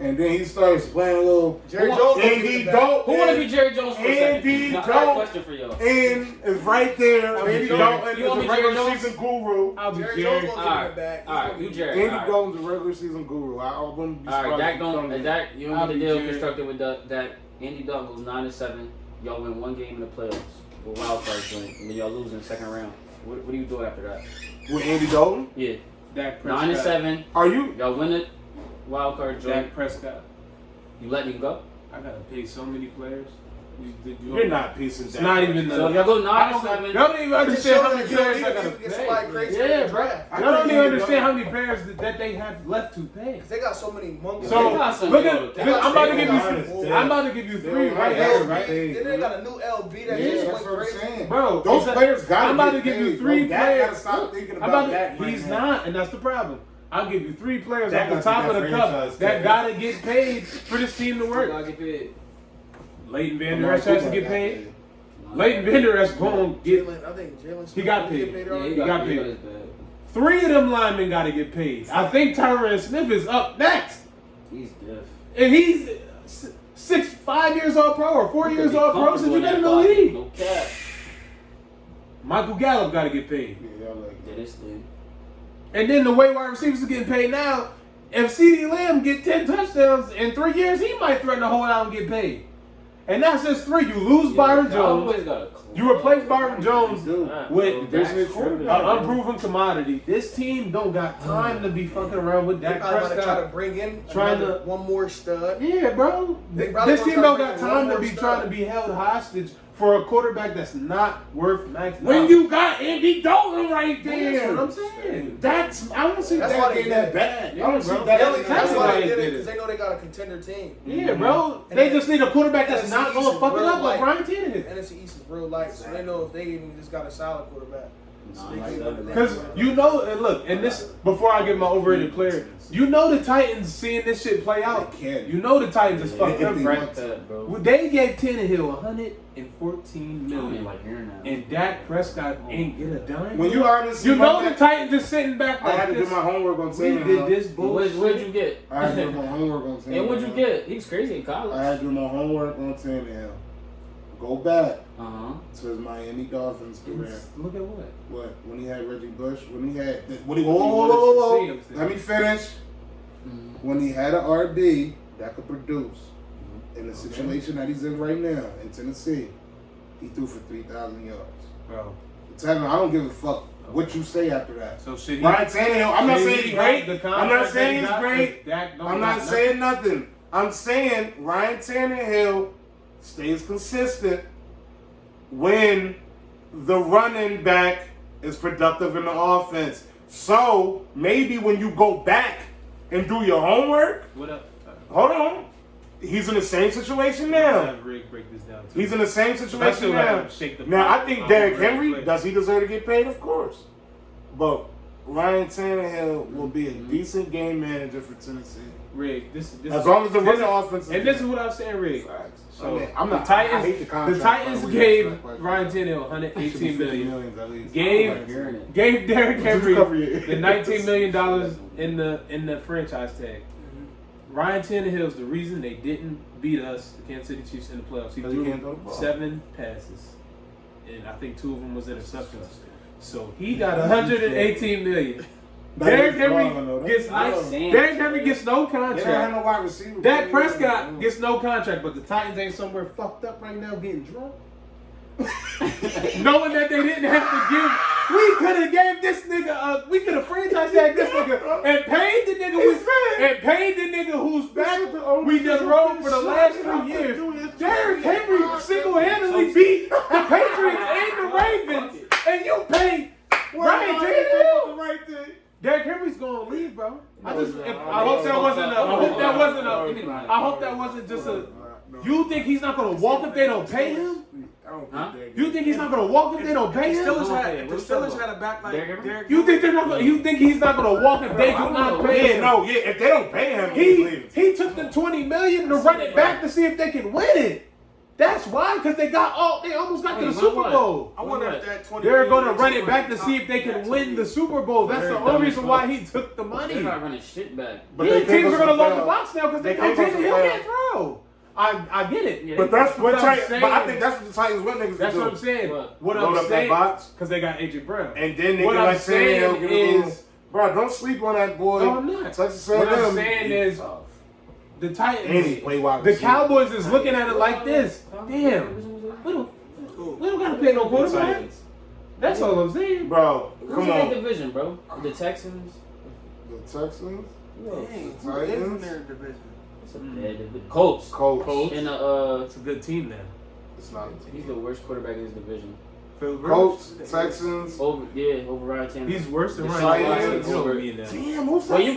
and then he starts playing a little, Jerry Jones and gonna he get it back. don't, Who want to be Jerry Jones for a second? Andy Now, I got a don't- question for y'all. and is right there. Andy Jerry. Dalton You is want a me Jerry regular Jones? season guru. I'll be Jerry Jerry. Jones gonna get it back. All right, you Jerry. Andy All right. Dalton's a regular season guru. I wouldn't be All right, surprised Dak if he come don't. in. Dak, you don't I'll get the be deal Jerry. constructed with that. Andy Dalton goes 9-7. Y'all win 1 game in the playoffs with wild card joint, and then y'all lose in the second round. What do you do after that? With Andy Dalton, Yeah, Dak Prescott. 9-7. are you? Y'all win it. Wild card joint. Dak Prescott. You letting him go? I gotta pay so many players. You're not piecing It's Dak. not even the. So if y'all go I don't, 9-7. y'all don't even Just understand show how that many you don't players need I to gotta get somebody pay. crazy in Yeah, the bro. draft. I Y'all don't think even he understand can how many players that they have left to pay. 'Cause they got so many monkeys. So They got some- look at. they got I'm about to some give honest you. depth. I'm about to give you 3 They right don't here, have right? paid. Then they got a new LB that Yeah, just that's went what I'm crazy. saying. Bro, Those it's- players got. I'm about to give you 3 Dak players. gotta stop thinking I'm about about that. to, he's not, and that's the problem. I'll give you 3 players Dak off the got top of that the cup franchise that tag. gotta get paid for this team to work. Gotta get paid. Leighton Vander Esch has to get paid. Leighton Vander Esch going to get. I think Jalen. He got Smith paid. Yeah, already. he got got paid. his bag. 3 of them linemen gotta get paid. I think Tyron Smith is up next, He's deaf. and he's 5 years old pro or 4 years old pro since he been in the league. No cap. Michael Gallup gotta get paid. Yeah, y'all like Yeah, this thing. And then the way wide receivers are getting paid now, if CeeDee Lamb get 10 touchdowns in 3 years, he might threaten to hold out and get paid. And that's just 3. You lose Byron Jones. You replace Byron Jones with Dak's an tripping. unproven commodity. This team don't got time to be fucking around with They Dak probably want to try to Prescott. bring in Trying another, to- one more stud. Yeah, bro. They probably This gonna team try don't to got bring in time one to more be stud. trying to be held hostage for a quarterback that's not worth max. when you got Andy Dalton right That's there. what I'm saying. I don't see That's that why they being that did it. bad. Yeah, I don't see bro. that. That's being That's why why they they did it, did because they know they got a contender team. Yeah, bro. And They then- just need a quarterback that's NFC not East gonna is fuck it real up like light. Brian Tannehill. NFC East is real light, so they know if they even just got a solid quarterback. Because you know, and look, and this before I get my overrated player, you know the Titans seeing this shit play out. They can. You know the Titans is fucked if up, they right? want That, bro. Well, they gave Tannehill 114 I don't million, like hearing that. and Dak Prescott ain't get a dime. When you honestly, You know the Titans is sitting back I had like to do this. my homework on We Tannehill. did this Where'd bullshit. you get? I had to do my homework on Tannehill. And what'd you get? He was crazy in college. I had to do my homework on Tannehill. Go back Uh-huh. to his Miami Dolphins career. Look at what? What? When he had Reggie Bush? When he had... When he, wanted to see him. let me finish. Mm-hmm. When he had an RB that could produce, in the situation that he's in right now in Tennessee, he threw for 3,000 yards. Bro. Tevin, I don't give a fuck what you say after that. So shit. Ryan Tannehill, I'm not Should saying he he's have great. the I'm not contract saying that he he's got? great. Dak don't I'm got not saying nothing. I'm saying Ryan Tannehill stays consistent when the running back is productive in the offense. So maybe when you go back and do your homework, What up? hold on. He's in the same situation I'll now. have Rick break this down too. He's in the same I situation still now. have to shake the Now, pot. I think I'm Derrick ready to Henry, play. does he deserve to get paid? Of course. But Ryan Tannehill will be a decent game manager for Tennessee. Rick, this As long as the running this- offense is And this is what I'm saying, Rick. Facts. So I mean, I'm not. the Titans, I hate the contract. the Titans but gave like, Ryan Tannehill it should be 118 million. million at least. Gave- I don't like hearing it. Gave Derrick Just Henry cover your the ears. $19 million in the franchise tag. Ryan Tannehill's the reason they didn't beat us, the Kansas City Chiefs, in the playoffs. He 'Cause he threw can't throw the ball. 7 passes, and I think 2 of them was interceptions. So he got 118 million. Derrick Henry gets Derrick Henry gets no They don't have contract. no wide receiver. Dak Prescott gets no contract, but the Titans ain't somewhere fucked up right now getting drunk. Knowing that they didn't have to give, we could have gave this nigga we could have franchise tagged this nigga and paid the nigga who's back. We just rode for the last 3 years. Derrick Henry single-handedly beat the Patriots and the Ravens, and you paid Ryan Tannehill. Right there. Derrick Henry's gonna leave, bro. I hope that wasn't just a. You think he's not gonna walk if they don't pay him? You think he's not gonna walk if they don't pay him? The Steelers had a back like Derrick. You think they're not gonna? You think he's not gonna walk if they do not pay him? If they don't pay him, he's leaving. He took the $20 million to run it back to see if they can win it. That's why, because they almost got to the Super Bowl. I wonder if that 20. They're gonna run it back to see if they can win the Super Bowl. That's the only reason why he took the money. They're not running shit back. But Yeah, they teams came are us gonna to load the playoffs. box now because they They know came us to Tannehill playoffs. can't throw. I get it. Yeah, But that's what I'm Titans. saying. But I think that's what the Titans want niggas That's to do. what I'm saying. What Load I'm up that saying, box, because they got AJ Brown. and then they What can I'm like saying Tannehill get a little. is, Bro, don't sleep on that boy. no, I'm not. Texas What I'm A&M, saying is, the and he Titans, play wide the receiver. Cowboys is looking at it like this. Damn, we don't gotta pay no quarterback. That's all I'm saying. Bro, Who's come in that on. division, bro? The Texans. The Texans, Dang, The who is in Titans? their division? It's a bad division. Colts. Colts. And It's a good team now. It's not. he's the worst quarterback in his division. Colts, Texans. Over Ryan Tannehill. He's worse than The Ryan Titans Tannehill. You know over- what I mean now. Damn, who's Well, that? you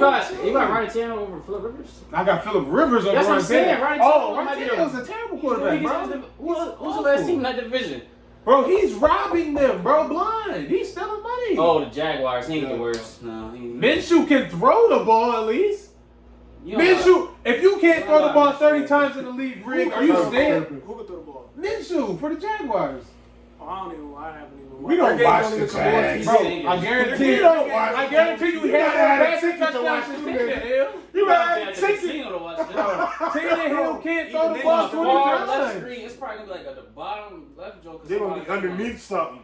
got Ryan Tannehill over Phillip Rivers. I got Phillip Rivers over That's what Ryan I'm saying. Tannehill. Ryan Oh, Tannehill Ryan might be Tannehill's a terrible quarterback, bro. Who's the last team in that division? Bro, he's robbing them, bro, blind. He's stealing money. Oh, the Jaguars. He ain't the worst. No, he Minshew can throw the ball at least. You know, Minshew, if you can't throw the ball 30 times in the league, Rick, are you staying? Who could throw the ball? Minshew for the Jaguars. Oh, I haven't even. We don't That watch game the don't even come on Jags. TV. Bro, I guarantee We you. don't watch I guarantee you, he You had gotta have a passing ticket to watch touchdowns them to niggas. Tannehill. You I got have a to ticket. casino to watch that. Tannehill can't throw the Even ball they 20 Far left times. screen. It's probably gonna be like at the bottom left joke. They're gonna be underneath something.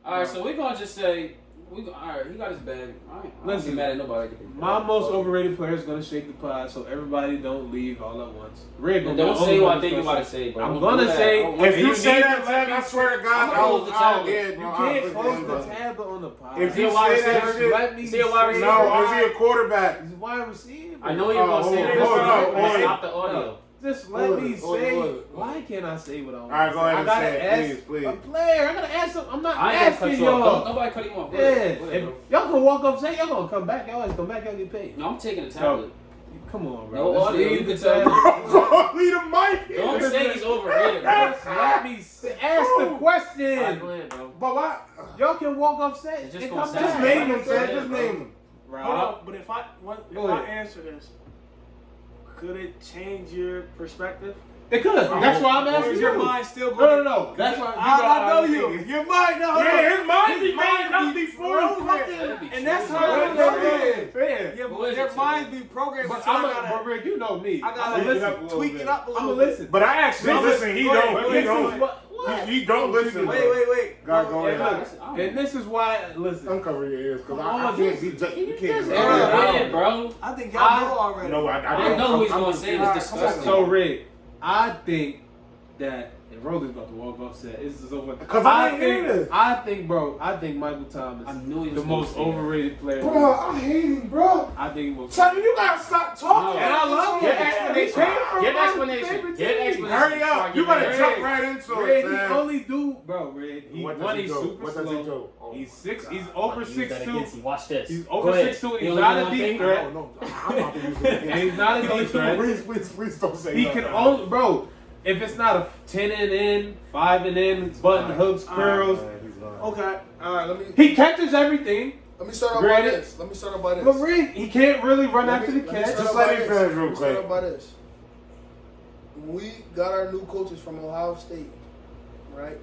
All right, so we're gonna just say all right, he got his bag. I ain't Listen, be mad at nobody. My most overrated player is gonna shake the pod, so everybody don't leave all at once. Rick, And don't say what I think you're about to say, bro. I'm gonna say If you say need that, to let man, I me- swear to God, I'm gonna close the tab. yeah, You bro, can't close the tab on the pod. If Is he you a wide say that receiver? shit, Let me Is he a wide say receiver? no, is he a quarterback? He's a wide receiver. I know you're gonna say Oh, this. hold on, but hold on. Stop the audio. Just let me Hold it, say. hold it. Why can't I say what I want? All right, go ahead I and gotta say it, ask please. a player. I gotta ask him. I'm not I ain't gonna cut asking you off. y'all. Nobody cut him off. Go Yeah, ahead. Go ahead, if bro. y'all gonna walk up, say y'all gonna come back. Y'all always come back. Y'all get paid. No, I'm taking the tablet. Come on, bro. No Let's audio. leave You the can tell. tab. Lead the mic. Don't say he's overrated, bro. Just let me ask the All right, question. go ahead, bro. But why? Y'all can walk up, say Just and gonna come say Just back. name him, Go son. ahead, Just bro. name him. Hold on, but if Go I ahead. answer this, could it change your perspective? It could. That's why I'm Or asking is you. your mind still No, going? no. That's why I know you. Your mind, no. Yeah, his mind be mind made up be before programmed. And that's how Yeah, it is. yeah. Yeah, Who but is their it, mind be programmed. But So but Rick, you know me. I I'ma gotta listen. tweak it up a I'ma little listen. But I actually listen. He Go ahead, don't. go He ahead, don't. go ahead. What? He don't listen. Wait. God, go And, ahead. look, and this is why. Listen. Uncover your ears, cause Come I on, can't just- be. You just can't. air Go it out. ahead, bro. I think y'all know already. No, I I know who he's gonna say this disgusting. So Rick, I think that And Rolly's about to walk off set. This is over. 'Cause I didn't hear this. I think Michael Thomas I knew he was the most gonna say that. overrated player. Bro, I hate him, bro. I think he was. Tell me, you gotta stop talking. And I love Get him. explanation. Get explanation. Get explanation. Hurry up. You better Red. jump right into Red, it, he man. only do, bro. Red. He What does one. he He's do? super What does he slow. do? Oh, He's six. God. He's over Use 6'2". Watch this. He's Go over ahead. 6'2". He He's only not do a one deep thing? threat. No, I'm not gonna use it again. And he's not a deep threat. Please don't say He nothing. can only, bro. If it's not a 10 and in, 5 and in, button hooks, curls, Okay. All right, he catches everything. let me start off by Granted. this. Let me start off by this. But Rick, he can't really run Let after me- the let me catch. start Just off let by me this. finish real Let me start quick. off by this. When we got our new coaches from Ohio State, right?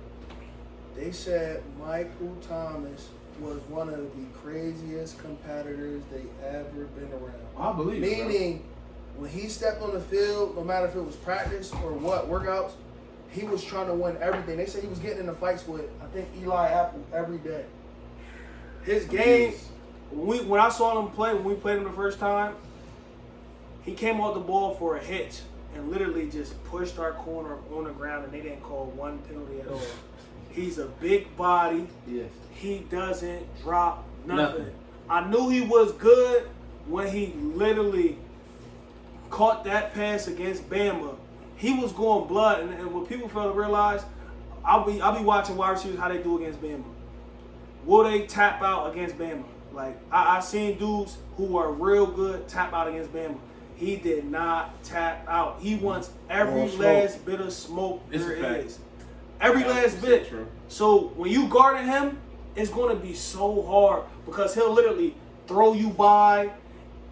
They said Michael Thomas was one of the craziest competitors they ever been around. I believe it, bro. Meaning, when he stepped on the field, no matter if it was practice or what, workouts, he was trying to win everything. They said he was getting into fights with, I think, Eli Apple every day. His game, when I saw him play, when we played him the first time, he came off the ball for a hitch and literally just pushed our corner on the ground, and they didn't call one penalty at all. He's a big body. Yes. He doesn't drop nothing. Nothing. I knew he was good when he literally caught that pass against Bama. He was going blood, and what people fail to realize, I'll be watching wide receivers how they do against Bama. Will they tap out against Bama? Like I seen dudes who are real good tap out against Bama. He did not tap out. He wants every More smoke. last bit of smoke It's a there fact. is. Every last 100% bit. true. So when you guarding him, it's going to be so hard because he'll literally throw you by.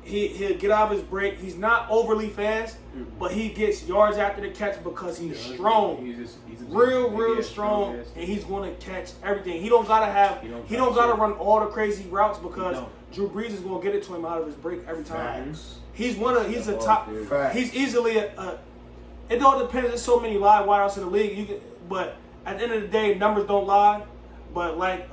He'll get out of his break. He's not overly fast, but he gets yards after the catch because he's strong. He's a Real big, strong, ass and he's going to catch everything. He don't gotta have. He don't gotta run all the crazy routes because Drew Brees is going to get it to him out of his break every time. Facts. He's a top. Facts. He's easily a. It all depends. There's so many live wideouts in the league. But at the end of the day, numbers don't lie. But like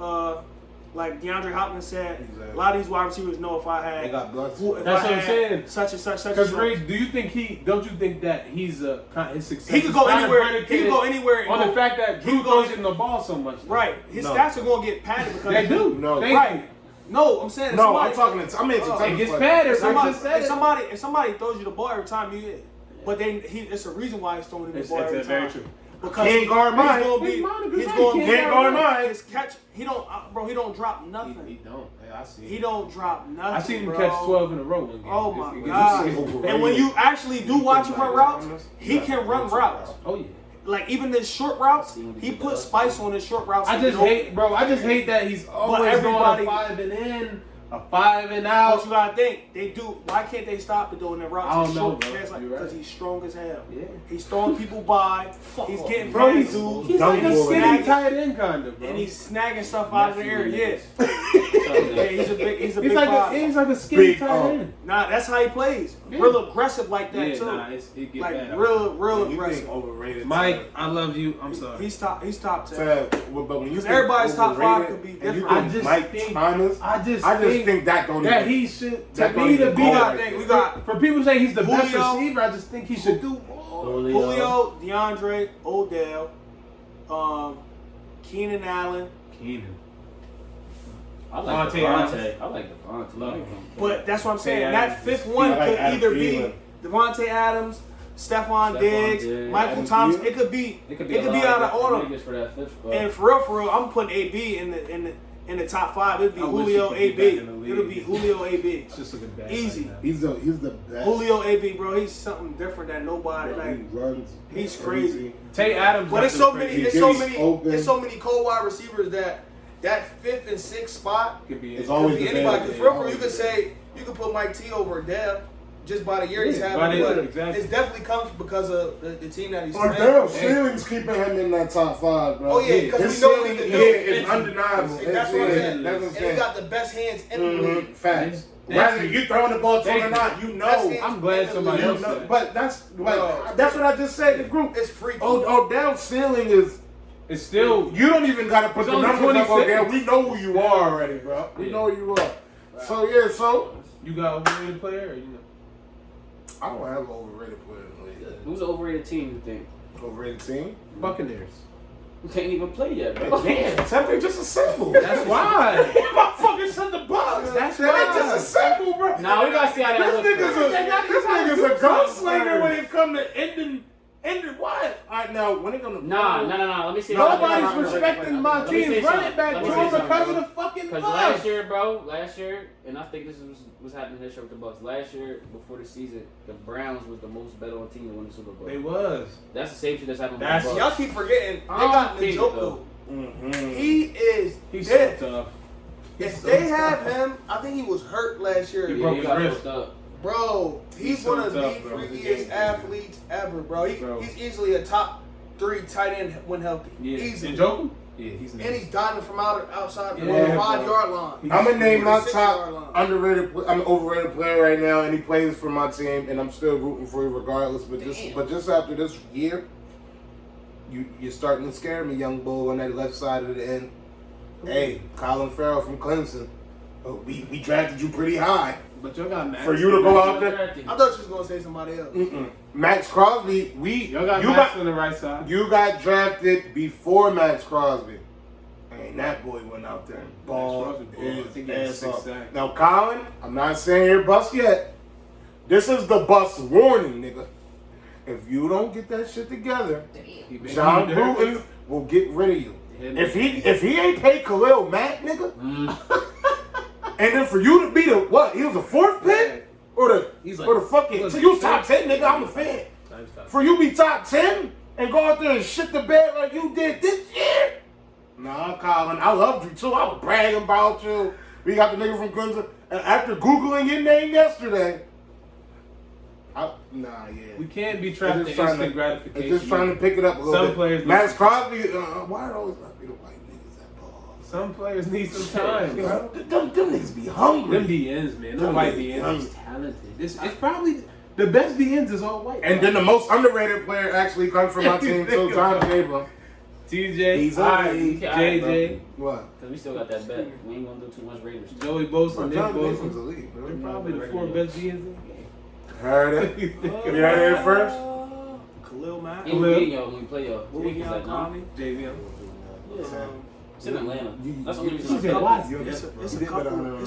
DeAndre Hopkins said, Exactly. a lot of these wide receivers know if I had. They got blood. if That's I what I'm had saying. Such and such and Because such. Ray, do you think don't you think that he's his success? He could is go kinda anywhere. He predicated could go anywhere. and on go- the fact that he Drew could go throws him the ball so much. Right. His No. stats are going to get padded because They do. No. They Right. No, I'm saying No, somebody, I'm talking. I'm It gets like, padded. If somebody, Rick just said it. if somebody throws you the ball every time, you get. But it's a reason why he's throwing you the It's ball every very time. true. Because Can't guard mine. He's gonna He's be. mine, He's right. going Can't guard mine. His catch. He don't, bro. He don't drop He nothing. don't. Yeah, I see. He don't drop nothing. I seen him bro. catch 12 in a row one game. Oh my It gets- god! it gets- And when you actually do watch him run routes, he can run routes. Oh yeah. Like even his short routes, he put spice on his short routes. I to just get hate, bro. I just hate that he's always everybody- going a 5 and in, a 5 and But out. you gotta think, they do. Why can't they stop it doing their routes? I don't He's know, short, bro. because You're right. he's strong as hell. Yeah. He's throwing people by. He's getting Bro, past he's dudes. like a Dunk skinny ball. tight end kind of, bro. And he's snagging stuff out of the air. Yeah, yeah. He's a big he's body. like a skinny Big, tight end. Nah, that's how he plays. Yeah. Real aggressive like that Yeah, too. nah, it get Like bad. real You aggressive. think overrated? Mike, I love you. I'm sorry. He's top 10. But when you Because think everybody's top five overrated, could be and you different. think I just Mike think- Thomas. I just think that don't that even. he should. To that don't me, to even be go like, right think there. we got for people saying he's the best Julio. receiver, I just think he should do more. Julio, DeAndre, Odell, Keenan Allen. Keenan. I like Devontae Devontae. Adams. I like Devontae. Love him. But that's what I'm saying. Hey, That Adams. fifth one I like could Adam either Thielen. be Devontae Adams, Stephon Diggs, Michael Adam Thomas. Thielen. It could be. It It could could be, be out of order. niggas for that fifth spot. And for real, I'm putting AB in the top 5. It'd be I wish Julio he could be AB. back in the league. It'll be Julio AB. It's just looking bad. Easy. Right now. He's the best. Julio AB, bro. He's something different than nobody. Bro, Like, he runs. he's crazy. Tate Adams. but got there's so some many. crazy- There's He so gets many. open. There's so many cold wide receivers that 5th and 6th spot. Could be It's it. always Could be the anybody. bad. Because for real, you could say you could put Mike T over Deb just by the year he's Yeah, having. by the year, But exactly. it's definitely comes because of the team that he's Odell playing. ceiling's keeping him in that top 5, bro. Oh, yeah, because his we know what ceiling, he can yeah, do. is undeniable. And that's what I'm Yeah, saying. that's what I'm And he saying. got the best hands in the league. Mhm, facts. Thank Whether you. you throwing the ball to him Thank or you. not, you That's know. it. I'm glad somebody You else know, said. but that's Bro. that's what I just said. The group. It's freaky. Odell's ceiling is. It's still. You don't even gotta put He's the only numbers up 26. Odell. We know who you are already, bro. We Yeah. know who you are. So yeah, so You got a overrated player, or you know? I don't have an overrated player in the league. Who's the overrated team you think? Overrated team. Buccaneers. We can't even play yet, bro. Man, Temple just assembled. That's why. Motherfuckers said the Bucks. That's They why. just assembled, bro. Nah, we gotta see how that This looks. nigga's a gunslinger when it come to ending what? All right, now when it come to Nah. Let me see. Nobody's respecting my Let me say team's running something. back, Let me bro, say something, because bro. of the fucking Because Bucks. last year, and I think this was happening this year with the Bucks. Last year, before the season, the Browns was the most bet on team to win the Super Bowl. They was. That's the same shit that's happening with That's- the Y'all Bucks. keep forgetting they I got don't think Njoku. so. He is He's dead. so tough. If He's they so have tough. him, I think he was hurt last year. He Yeah, broke he his got wrist. fucked up. Bro, he's He's so one of the tough, bro. freakiest athletes ever, bro. Bro. He's easily a top 3 tight end when healthy. Yeah. Easily. Njoku? Yeah, he's And he's diving from outside the Yeah, 5-yard line. I'm gonna name my 6-yard line. top overrated player right now, and he plays for my team, and I'm still rooting for him regardless. But just after this year, you're starting to scare me, young bull, on that left side of the end. Hey, Colin Farrell from Clemson. Oh, we drafted you pretty high But y'all got Max. for you to go out there. I thought you was gonna say somebody else. Max Crosby, Y'all got Max on the right side. you got drafted before Max Crosby. And that boy went out there and balled Crosby balled. I think he had his 6 ass off. sacks. Now, Colin, I'm not saying you're bust yet. This is the bust warning, nigga. If you don't get that shit together, He been John eating dirt. Bruton will get rid of you. Yeah, If he ain't paid Khalil Mack, nigga, and then for you to be the what? He was the 4th pick or the fucking. So you was top 10, nigga. I'm a fan. For you be top 10 and go out there and shit the bed like you did this year. Nah, Colin, I loved you too. I was bragging about you. We got the nigga from Clemson. And after Googling your name yesterday, We can't be trapped in It's just trying instant to- gratification. It's just trying to pick it up a little Some bit. players Max need- Crosby, why are always not be the white niggas that ball? Some players need some time, bro. Them niggas be hungry. Them DNs, man. Them Them white DNs. DNs is talented. It's probably the best DNs is all white. And then the most underrated player actually comes from my team, so John Abram. TJ, He's alright, alright, JJ, What? Because we still got that bet. We ain't gonna do too much Raiders. Joey Bosa, John Nick Abram's Bosa. elite, bro. They're probably the 4 best DNs in the game. Heard it? You heard it first? Khalil Mack. And we beat y'all when we play y'all. What was Jake's y'all like, nah. calling me? JV. It's in Atlanta. That's the only She reason. said, why? It's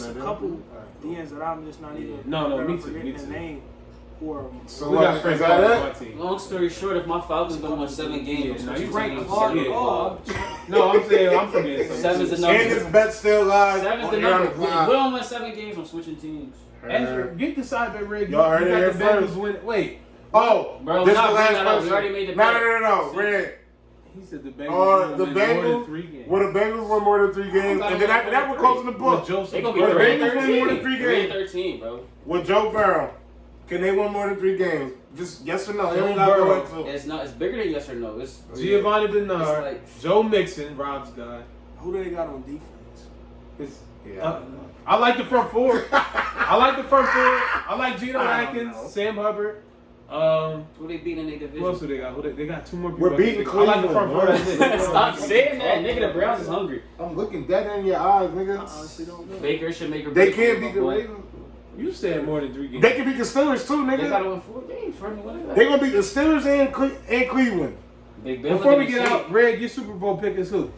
a couple DNs that I'm just not even. No, that me I'm too, forgetting me the too. name. Who are So We what, got is Frank that Clark on it? my team. Long story short, if my Falcons don't win 7 games, Yeah, I'm switching Frank teams. Clark, 7-5. No, I'm saying I'm forgetting something. 7's the And this number. bet still live. 7's the on Air on number. the We Clock. don't win 7 games, I'm switching teams. Ezra, get the side bet rig. Y'all heard You it got here the Bengals first. win. Wait, Oh, Bro, this we're is not the bringing last that up. We question. already made the No, bet. no, Red. he said the Bengals Or will the win more than Bengals, 3 games. will the Bengals win more than 3 games? And then after that, we're closing the With book. Joseph, They gonna be Well, the 3 Bengals and win more than 13. 3 3 and games. 13, bro. With Joe Burrow, can they win more than 3 games? Just yes or no. Joe Ain't gotta go Burrow. into it. It's bigger than yes or no. It's Giovanni Bernard, It's like- Joe Mixon, Rob's guy. who do they got on defense? It's, Yeah. I like the front 4. I like the front 4. I like Geno I don't Atkins, know. Sam Hubbard. who they beating in their Who else division. do they got? They got 2 more people. We're beating I like the front 4. Cleveland. That's it. Stop saying that, nigga. The Browns is hungry. I'm looking dead in your eyes, nigga. I honestly don't know. Baker should make a They break, can't my beat the boy. Ravens. You said more than 3 games. They can beat the Steelers too, They gotta nigga. win 4 games for me. What They gonna beat the Steelers and Cleveland. Big Ben Before we looking get sick. out, Red, your Super Bowl pick is who?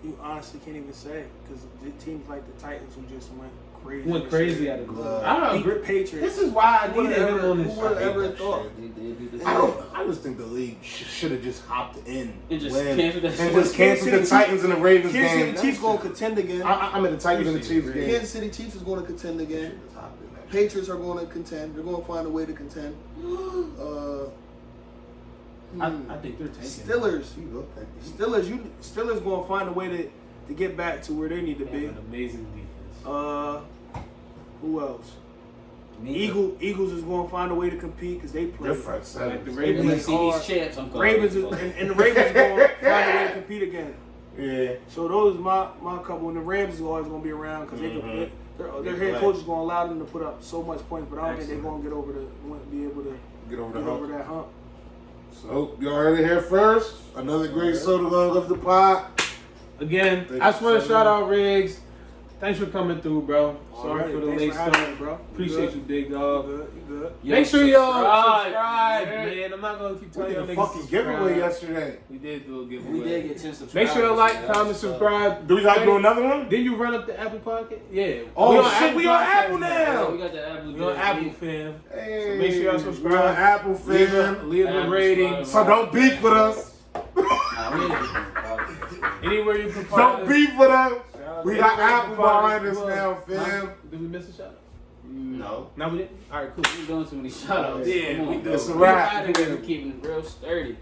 You honestly can't even say because teams like the Titans who just went crazy. Went this crazy year. out of Love. I don't Beat the agree. Patriots. This is why I needed him Whatever- on this who show. would ever thought? They beat the I just think the league should have just hopped in And just when- canceled that and shit. just canceled the Titans and the Ravens Kansas game. City Chiefs going to contend again. I'm in the Titans and the Chiefs game. Kansas City Chiefs is going to contend again. Patriots are going to contend. They're going to find a way to contend. I think they're taking Steelers. Steelers going to find a way to get back to where they need to They be. have an amazing defense. Who else? Eagles is going to find a way to compete because they play. They're front Like seven. the They Ravens. play See these hard. champs, I'm calling. Ravens is, and the Ravens going to find a way to compete again. Yeah. So those are my couple. And the Rams is always going to be around because their head coach is going to allow them to put up so much points, but I don't think they're going to be able to Get over the get over hump. that hump. So y'all heard it here first. Another great soda gonna live the pot. Again, Thank I just want you to so shout much. out Riggs. Thanks for coming through, bro. Sorry Alright, for the thanks late for having start. me, bro. Appreciate you, big dog. You good. Yo, Make sure y'all subscribe, subscribe, man. I'm not gonna keep We telling did y'all a niggas fucking subscribe. giveaway yesterday. We did do a giveaway. We did get 10 subscribers. Make sure you like, so comment, that's, subscribe. Do we gotta do another one? Didn't you run up the Apple Pocket? Yeah. Oh shit, we on Podcast Apple Yeah, now. we got the Apple. We on Apple, fam. Hey, So make sure y'all subscribe. we on Apple, Leave fam. a Apple, rating. Spotify. So don't beef with us. Nah, we ain't doing Anywhere you can find Don't beef with us. We Anywhere got you can Apple find behind us Look, now, huh? fam. Did we miss a shot? No. No, we didn't. All right, cool. We doing too many shout outs. Yeah, Come we on, do. bro. It's a We wrap. outta here. We're keeping it real sturdy.